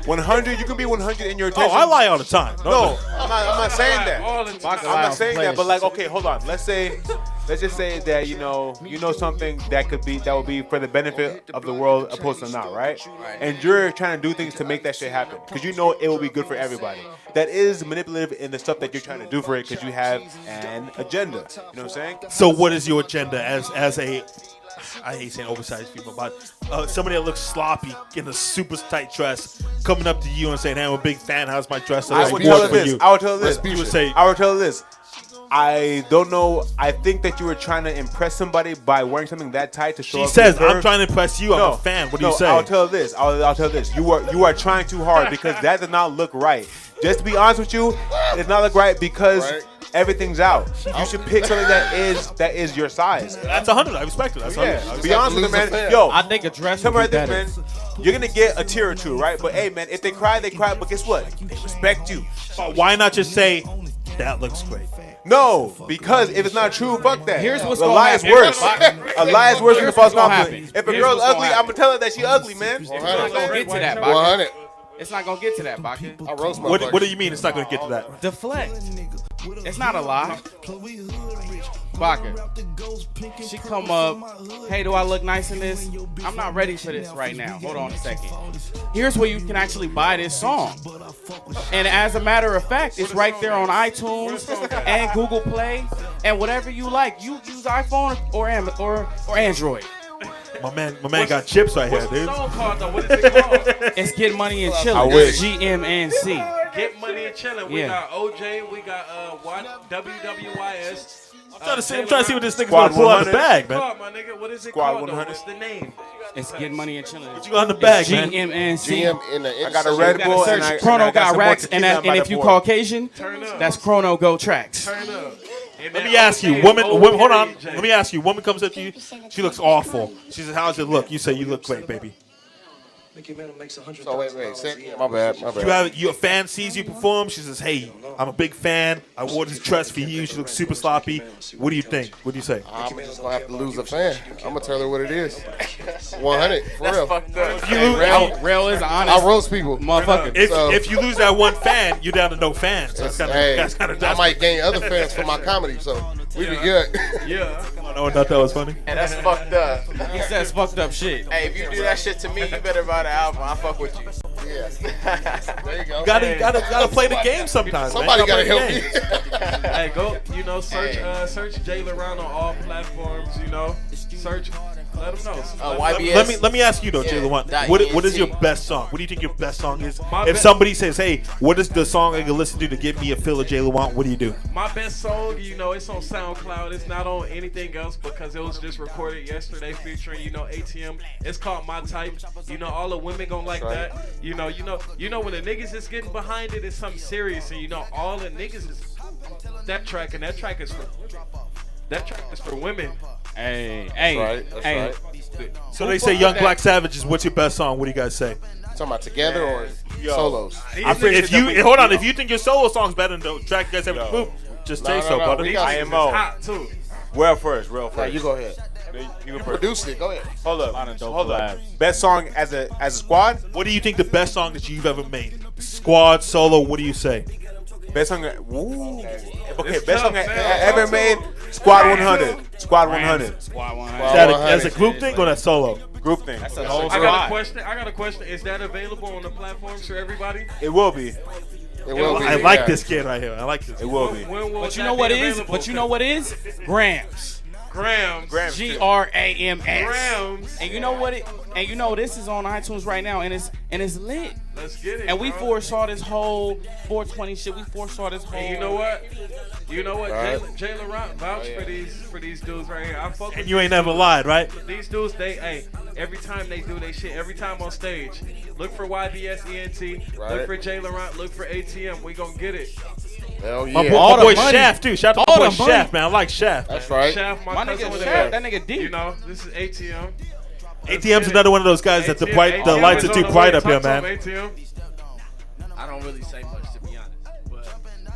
100, you can be 100 in your Oh, attention. I lie all the time. No, I'm not saying that. All the time. I'm not saying that, but like, okay, hold on. Let's just say that you know something that would be for the benefit of the world, opposed to not, right? And you're trying to do things to make that shit happen because you know it will be good for everybody. That is manipulative in the stuff that you're trying to do for it because you have an agenda. You know what I'm saying? So what is your agenda as a I hate saying oversized people, but somebody that looks sloppy in a super tight dress coming up to you and saying, "Hey, I'm a big fan. How's my dress?" I would tell her this. You would say, I would tell her this. I don't know. I think that you were trying to impress somebody by wearing something that tight to show she off says, your "I'm curves. trying to impress you. I'm a fan." What do you say? I'll tell her this. I'll tell her this. You are trying too hard because that does not look right. Just to be honest with you, it does not look right because everything's out. You should pick something that is your size. That's 100. I respect it. That's 100. Yeah. Be honest with them, man. Yo, I think a dress tell would me be right better. this, man. You're gonna get a tear or two, right? But hey, man, if they cry, they cry. But guess what? They respect you. But why not just say, "That looks great"? No, because if it's not true, fuck that. Here's what's a gonna lie is happen. worse. A lie is worse than a Here's false what's gonna compliment. happen. If a Here's girl's what's gonna ugly, happen. I'm gonna tell her that she ugly, man. It's not gonna get to that, 100. Baca. It's not gonna get to that, Baca. I roast my What do you mean it's not going to get to that? Deflect. It's not a lie. Baca. She come up. Hey, do I look nice in this? I'm not ready for this right now. Hold on a second. Here's where you can actually buy this song. And as a matter of fact, it's right there on iTunes and Google Play and whatever you like. You use iPhone or Android. My man got chips right here, What's the dude. song called though? What is it called? It's Get Money and I Chillin'. wish. GMNC. Get Money and Chillin'. We Yeah. got OJ. We got WWYS. I'm trying to see what this nigga's Squad going to pull out the 100. bag, man. My nigga, what is it Squad called? 100. Though? What's the name? It's Get Money and Chillin'. What you got in the bag, man? GMNC. GM in the I got a Red Bull and I Chrono got got some more racks, tequila and by if the you board. Caucasian, Turn up. that's Chrono Go Tracks. Turn up. Let me ask you, woman, hold on. Let me ask you, woman comes up to you, she looks awful. She says, "How's it look?" You say, "You look great, baby." So wait, my bad. Your fan sees you perform. She says, "Hey, I'm a big fan. I wore this dress for you. She looks super sloppy. What do you think? What do you say?" I'm just gonna have to lose a fan. I'm gonna tell her what it is. 100 for real. Fucked up. If you lose, Real is honest. I roast people, motherfucker. If you lose that one fan, you're down to no fans. So that's kind of I might gain other fans for my comedy, so we be good. Yeah. No one thought that was funny. And that's fucked up. He says fucked up shit. Hey, if you do that shit to me, you better buy the album. I fuck with you. Yeah. There you go. Gotta play the game sometimes. Somebody man. gotta help me. Hey, go, search Jay Laurent on all platforms, search, let them know. YBS. Let me ask you though, Jay Laurent, what is your best song? What do you think your best song is? If somebody says, "Hey, what is the song I can listen to get me a feel of Jay Laurent?" What do you do? My best song, it's on SoundCloud. It's not on anything else because it was just recorded yesterday featuring, ATM. It's called My Type. All the women gonna like that. When the niggas is getting behind it, it's something serious, and all the niggas is that track is for women. Hey, That's right. So they say Young Black Savages. What's your best song? What do you guys say? Talking about together or solos? If you think your solo song's better than the track you guys have to just say so, brother. IMO. Hot too. Real first. Nah, you go ahead. You produced it. Go ahead. Hold up. Best song as a squad? What do you think the best song that you've ever made? Squad, solo, what do you say? Best song. Okay, best song I ever made. Squad 100. Squad 100. Squad 100. Is that as a group thing or that solo? Group thing. That's a whole I got a question. Is that available on the platforms for everybody? It will be. It will be. I like this kid right here. I like this. It will be. But you know what is? Grams. Grams. Grams. Grams. And you know what it? And this is on iTunes right now, and it's lit. Let's get it. And we bro. foresaw this whole 420 shit. We foresaw this whole. And you know what? Right. Jay Laurent vouch for these dudes right here. I fuck with And you ain't never lied, right? these dudes. Every time they do they shit, every time on stage, look for YBSENT, look for Jay Laurent, look for ATM. We gonna get it. Hell yeah. My boy Shaft too. Shout out to my boy Shaft, man. I like Shaft. That's right. Shaft, My nigga Shaft, that nigga deep. This is ATM. ATM's another one of those guys that the lights are too bright up here, man. ATM. I don't really say much, to be honest. But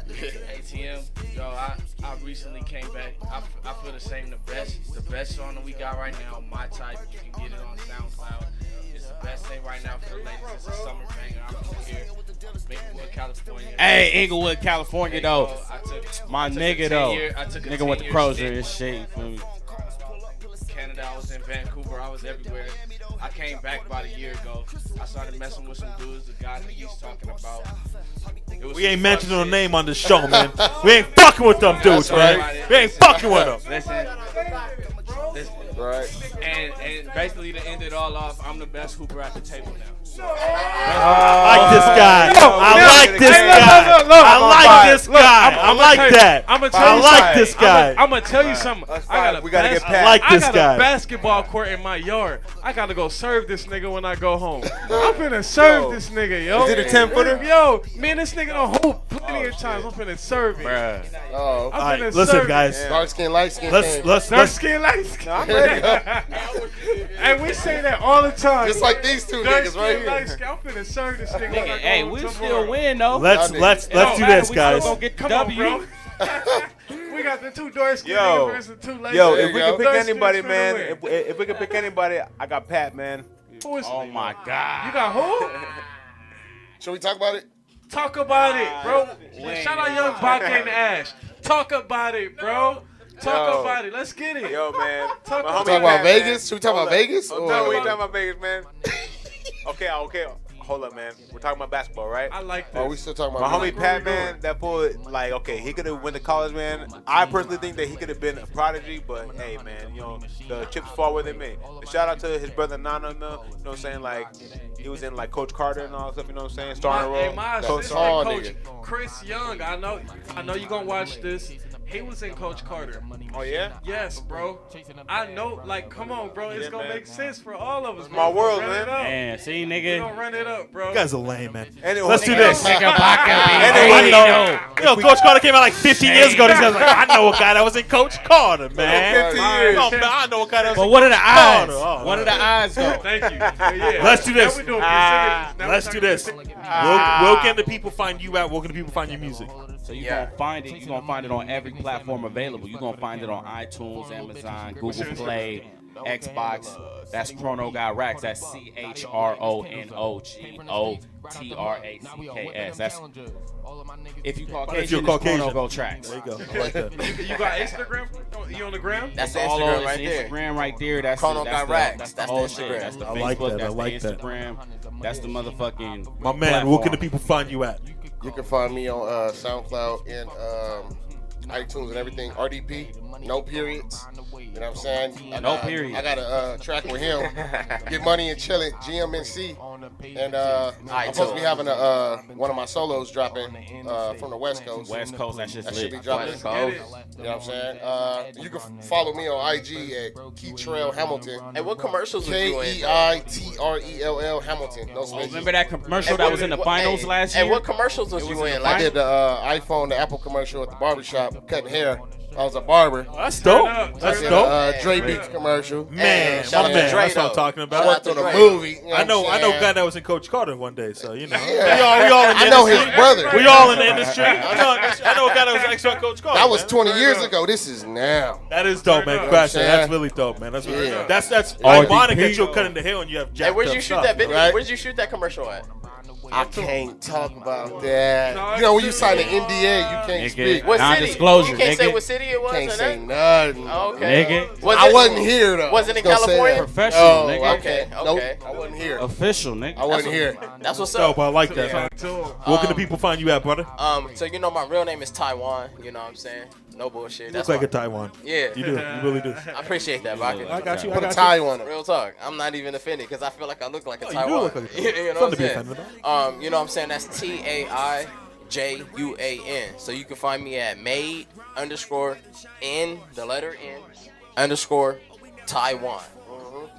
ATM, I recently came back. I feel the same. The best song that we got right now, My Type. You can get it on SoundCloud. It's the best thing right now for the ladies. It's a summer banger. I'm from here, Inglewood, California. Hey, Inglewood, California, though. My nigga, though. Nigga went to Crozier and shit. Canada, I was in Vancouver, I was everywhere. I came back about a year ago. I started messing with some dudes, the guy that he's talking about. We ain't mentioning no name on the show, man. We ain't fucking with them dudes, man. We ain't fucking with them. Listen. Right. And basically to end it all off, I'm the best hooper at the table now. I like this guy. I like this guy. I like this guy. I like that. I like this guy. I'm gonna tell you something. I got a basketball court in my yard. I gotta go serve this nigga when I go home. I'm finna serve this nigga, yo. Is it a 10-footer? Yo, man, this nigga don't hoop plenty of times. I'm finna serve him. Oh. All right, listen, guys. Dark skin, light skin. Dark skin, light skin. I'm ready. And we say that all the time. Just like these two niggas right here. Light skin. I'm finna serve this nigga. Hey, we still win though. Let's do this, guys. Come on, bro. We got the two dark skin niggas versus the two light Yo, skin. if we can pick anybody, man. If we can pick anybody, I got Pat, man. Who is Oh my God. You got who? Should we talk about it? Talk about it, bro. Shout out Young BACA and Ash. Talk about it, bro. Talk about it. Let's get it. Yo, man. Talk about Vegas? Should we talk about Vegas? No, we ain't talking about Vegas, man. Okay. Hold up, man. We're talking about basketball, right? I like this. Oh, we still talking about my homie Pat, man. That fool, like, okay, he could have went to college, man. I personally think that he could have been a prodigy, but hey, man, the chips fall where they may. And shout out to his brother Nana, you know what I'm saying? Like, he was in like Coach Carter and all that stuff, you know what I'm saying? Starring role. My Coach assistant coach, Chris Young. I know you gonna watch this. He was in Coach Carter. Oh yeah. Yes, bro. I know. Like, come on, bro. It's Yeah, gonna man. make sense for all of us. My bro. world, Run man. it up. Man, see, We nigga. gonna run it up, bro. You guys are lame, man. Anyway, Let's do this. Nigga, BACA be I hating. know. Coach Carter came out like 15 years ago. These guys are like, I know a guy that was in Coach Carter, man. 15 years. No, man, I know a guy that was But in what are the Coach eyes? Carter. Oh, What are the eyes, though? Thank you. Yeah. Let's do this. Now we doing percentages. Now Let's we're do talking this. percentages. Where can the people find you at? Where can the people find your music? So you're gonna find it. You're gonna find it on every platform available. You're gonna find it on iTunes, Amazon, Google Play, Xbox. That's Chrono Guy Racks. That's CHRONOGOTRACKS. That's if you If you're Caucasian, it's Caucasian. Chrono Go Tracks. There you go. I like that. You got Instagram? You on the gram? That's the All Instagram over right there. Instagram right there. That's Chrono the, Guy that's the, Racks. that's the That's whole the shit. Instagram. That's the I like Facebook. that. I That's like the that. Instagram. That's the motherfucking. My man, where can the people find you at? You can find me on SoundCloud and iTunes and everything. RDP, no periods. You know what I'm saying? No period. I got a track with him. Get Money and Chillin', GMNC. And I'm supposed to be having one of my solos dropping from the West Coast. West Coast, that shit's That should be lit. dropping. West Coast. You know what I'm saying? You can follow me on IG at Keytrail Hamilton. And what commercials was you in? KEITRELL Hamilton. No spaces. Remember that commercial that was in the finals last year? And what commercials was you in? I Like, did the iPhone, the Apple commercial at the barbershop, cutting hair. I was a barber. That's dope. That's I did dope. a Dre Beats commercial. Man, shout my out to man, Dre, that's what I'm though. talking Shout out about. to the Dre. movie. You know I know what I'm a saying? guy that was in Coach Carter one day, so you know. Yeah. We all in the I know his industry. brother. We all in the industry. I know a guy that was actually on Coach Carter. That was man. 20 years ago. This is now. That is dope, man. You know Congrats, what I'm man. That's saying? really dope, man. That's really Yeah. that's RDP. ironic that you're cutting the hair and you have hey, jacked where'd up you shoot stuff. that video? right? Where'd you shoot that commercial at? I can't talk about that. You know, when you sign an NDA, you can't Nigga. speak. What city? Non-disclosure, You can't say nigga. what city it was. Can't or say nothing? nothing. Okay. Nigga. Was I it- wasn't here though. Was it in Just gonna say California? that. Professional, No, nigga. Okay, Nope, okay. I wasn't here. Official, nigga. I wasn't here. That's what's Dope, up. I like that, man. Where can the people find you at, brother? So you know my real name is Taiwan. You know what I'm saying? No bullshit. You That's look like why- a Taiwan. Yeah. You do. You really do. I appreciate that, Baka. I got you. I Put a got tie you. on it. Real talk. I'm not even offended because I feel like I look like a Oh, you Taiwan. do look like a you know Something what I'm to be saying? offended You know what I'm saying? That's TAIJUAN. So you can find me at made_N_Taiwan.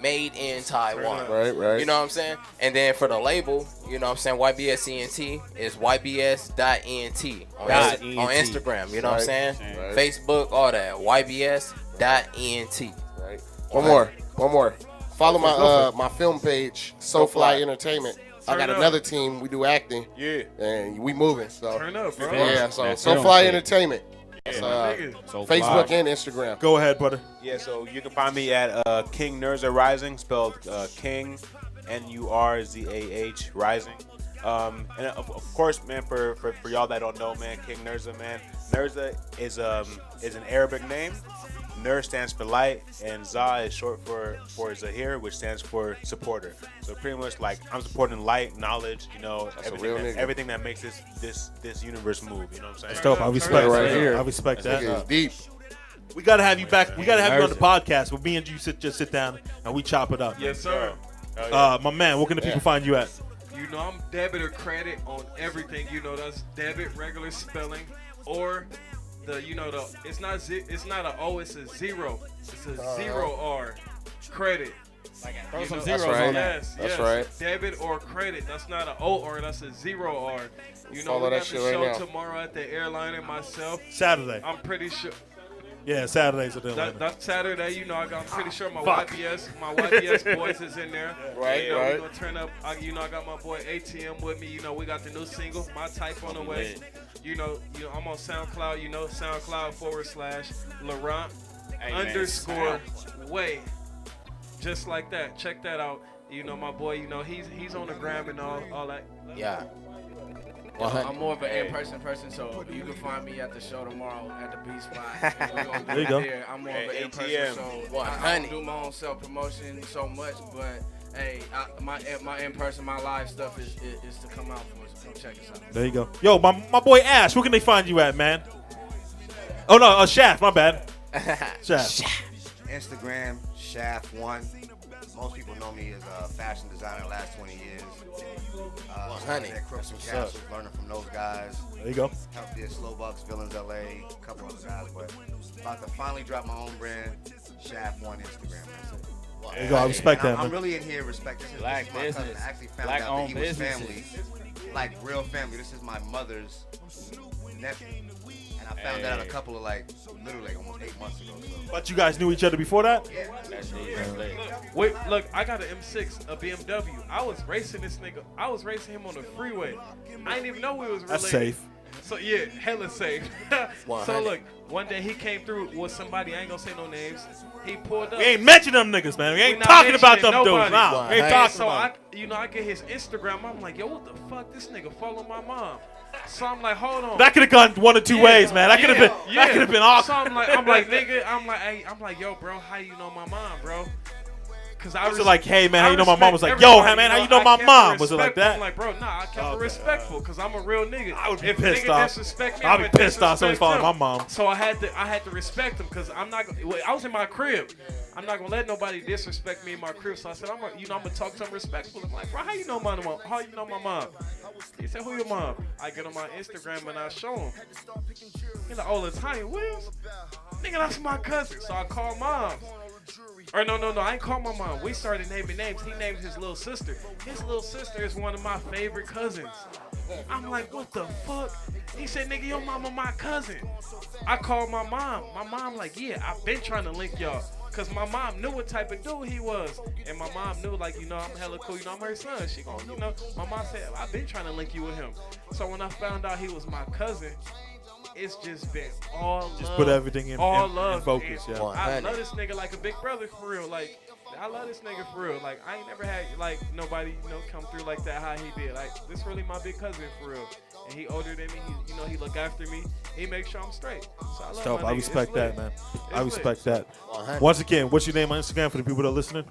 Made in Taiwan. Right. You know what I'm saying? And then for the label, you know what I'm saying, YBSCNT is YBS.ENT on, Dot on ENT. Instagram. You know what I'm saying? Right. Facebook, all that. YBS.ENT. Right. One more. Follow my film page, So Fly Entertainment. I got Turn up. another team. We do acting. Yeah. And we moving. So Turn up, bro. yeah. So That So film Fly shit. Entertainment. It's, So Facebook fly. and Instagram. Go ahead, brother. Yeah, so you can find me at King Nurza Rising, spelled King Nurzah Rising. And of course, man, for y'all that don't know, man, King Nurza, man, Nurza is an Arabic name. Nur stands for light, and Za is short for Zahir, which stands for supporter. So pretty much like I'm supporting light, knowledge, you know, That's a everything real that, nigga. everything that makes this universe move. You know what I'm saying? That's dope. I respect right that. here. I respect Nigga is that. deep. We gotta have you back. We gotta have you on the podcast where me and you just sit down and we chop it up. Yes, sir. My man, where can the people find you at? You know I'm debit or credit on everything. You know that's debit, regular spelling, or it's not an O, it's a zero. It's a zero R. Credit. Throw some know, zeros right. on that. Yes, That's yes. right. Debit or credit. That's not an O R. That's a zero R. You know Follow we that got the shit right show now. tomorrow at the airline and myself. Saturday. I'm pretty sure. Yeah, Saturdays are the That's Saturday. You know, I'm pretty sure my Fuck. YBS boys is in there. Right, You know, right. we gonna turn up. I got my boy ATM with me. You know, we got the new single, My Type on the way. You know, I'm on SoundCloud. You know, SoundCloud/Laurent _way. Just like that. Check that out. You know, my boy. You know, he's on the gram and all that. Yeah. I'm more of an in-person person, so you can find me at the show tomorrow at the BSIDE. There you go. I'm more of an in-person, ATM. so I don't do my own self-promotion so much, but hey, my in-person, my live stuff is to come out for us. Come check us out. There you go. Yo, my boy Ash, where can they find you at, man? Oh no, Shaft, my bad. Shaft. Instagram, Shaft1. Most people know me as a fashion designer the last 20 years. 100. At Crooks and Castles, learning from those guys. There you go. Helped did Slow Bucks, Villains LA, a couple other guys, but about to finally drop my own brand, Shaft One Instagram. That's it. There you go. I respect that, I'm man. really in here respecting this. Black This is my cousin. business. I actually found Black out that owned he was businesses. family, like real family. This is my mother's nephew. And I found that out a couple of literally almost 8 months ago. So. But you guys knew each other before that? Yeah. Wait, look, I got an M6, a BMW. I was racing this nigga. I was racing him on the freeway. I didn't even know we was related. That's safe. So yeah, hella safe. So 100. look, one day he came through with somebody. I ain't gonna say no names. He pulled up. We ain't mention them niggas, man. We ain't not talking about them mentioning dudes. nobody. Nah, we ain't talking So about I get his Instagram. I'm like, yo, what the fuck? This nigga follow my mom. So I'm like, hold on. that could have gone one or two ways, man. That could have been. That could have been awkward. So I'm like, nigga. I'm like, yo, bro, how you know my mom, bro? Cause I Was it like, hey, man, how you know my mom? Was like, yo, hey, man, how you know my mom? Was it like that? I'm like, bro, nah, I kept it respectful because I'm a real nigga. I would be if pissed nigga off. disrespect me, I'd be I'ma pissed off somebody disrespect following him. my mom. So I had to respect him because I'm not. I was in my crib. I'm not gonna let nobody disrespect me in my crib. So I said, I'm gonna talk to him respectfully. I'm like, bro, how you know my mom? How you know my mom? He said, who your mom? I get on my Instagram and I show him. He's like, oh, Latanya Williams? Nigga, that's my cousin. So I call mom. Or no, I ain't call my mom. We started naming names. He named his little sister. His little sister is one of my favorite cousins. I'm like, what the fuck? He said, nigga, your mama my cousin. I called my mom. My mom like, yeah, I've been trying to link y'all. Cause my mom knew what type of dude he was. And my mom knew, like, I'm hella cool, I'm her son. She gon', my mom said, I've been trying to link you with him. So when I found out he was my cousin, it's just been all love. Just put everything in focus, And yeah. I love this nigga like a big brother for real. Like, I love this nigga for real. Like, I ain't never had, like, nobody, come through like that how he did. Like, this really my big cousin for real. And he older than me. He look after me. He makes sure I'm straight. So I love Dope. my I nigga. respect It's that, lit. man. It's I lit. respect that. Once again, what's your name on Instagram for the people that are listening?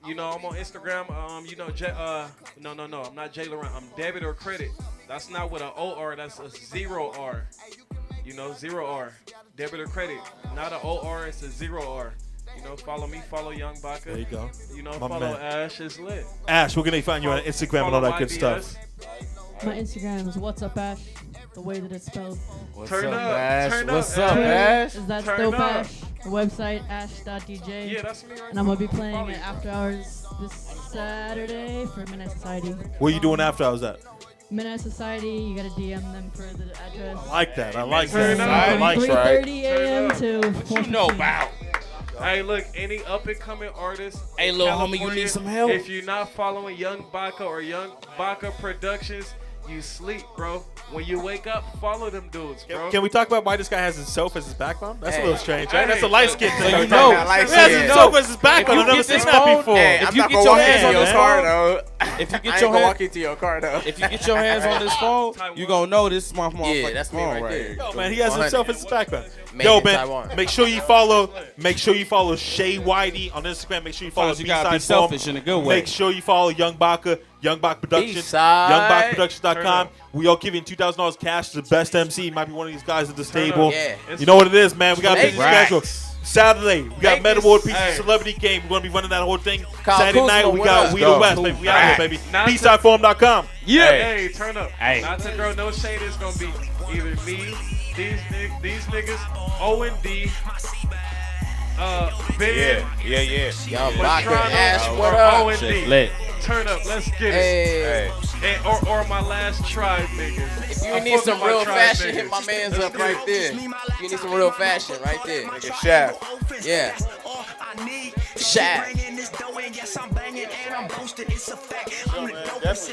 I'm on Instagram. No, I'm not Jay Laurent. I'm debit or credit. That's not with an O-R. That's a 0-R. 0-R. Debit or credit. Not an O-R. It's a 0-R. Follow me. Follow Young BACA. There you go. My Follow man. Ash. It's lit. Ash, where can they find you on Instagram and all that good stuff? My Instagram is What's Up Ash, the way that it's spelled. Turn up, Ash. What's up, Ash? Is that Turn Dope up. Ash? The website, ash.dj. Yeah, that's me right And I'm going to be now. playing Follow at you. After Hours this Saturday for Midnight Society. What are you doing after I was at? Midnight Society, you got to DM them for the address. I like that. I like Turn that. up. I like that. 3:30 a.m. to 4 You know about. Hey, look, any up and coming artists. Hey, in little homie, you California, need some help? If you're not following Young BACA or Young BACA Productions, you sleep, bro. When you wake up, follow them dudes, bro. Can we talk about why this guy has himself as his backbone? That's a Hey. little strange, right? Hey. That's a light skin thing. So you He know. has himself as his backbone. I've never seen that before. Hey, If I'm you not get gonna your walk hands into on your this car phone, though. If you I get ain't your gonna walk hands, into your car though. if you get your hands on this phone, you gonna know this is my motherfucking Yeah, that's me phone right there. here. Yo, man, he has himself as his backbone. Made Yo, in man, Taiwan. make sure you follow Shaye Whitey on Instagram. Make sure you follow Sometimes you gotta be B-Side Forum. selfish in a good way. Make sure you follow Young BACA Productions, B-Side. YoungBACAProductions.com. We all giving $2,000 cash to the best MC. He might be one of these guys at the stable. Yeah. You know what it is, man. We got a busy Hey, schedule. Saturday, we got Hey, Meta Award this- Pieces Celebrity Game. We're going to be running that whole thing. Kyle Saturday Kuzma, night, we what got up? We the West, baby. We out here, baby. Not to- BSideForum.com. Yeah. Hey, turn up. Hey. Not to throw no shade. It's gonna be either me, these niggas, O&D, Ben, Young BACA, Pastrana, Ash, or what up? O&D. Shit lit. Turn up. Let's get it. Hey. And, or my last tribe niggas. If you I need fuck some with my real tribe fashion, niggas. hit my man's up right there. If you need some real fashion, right there. Shaft. Yeah. Shaft. Bringing this dough in, yes, I'm banging and I'm boasting. It's a fact. I'm the dopest.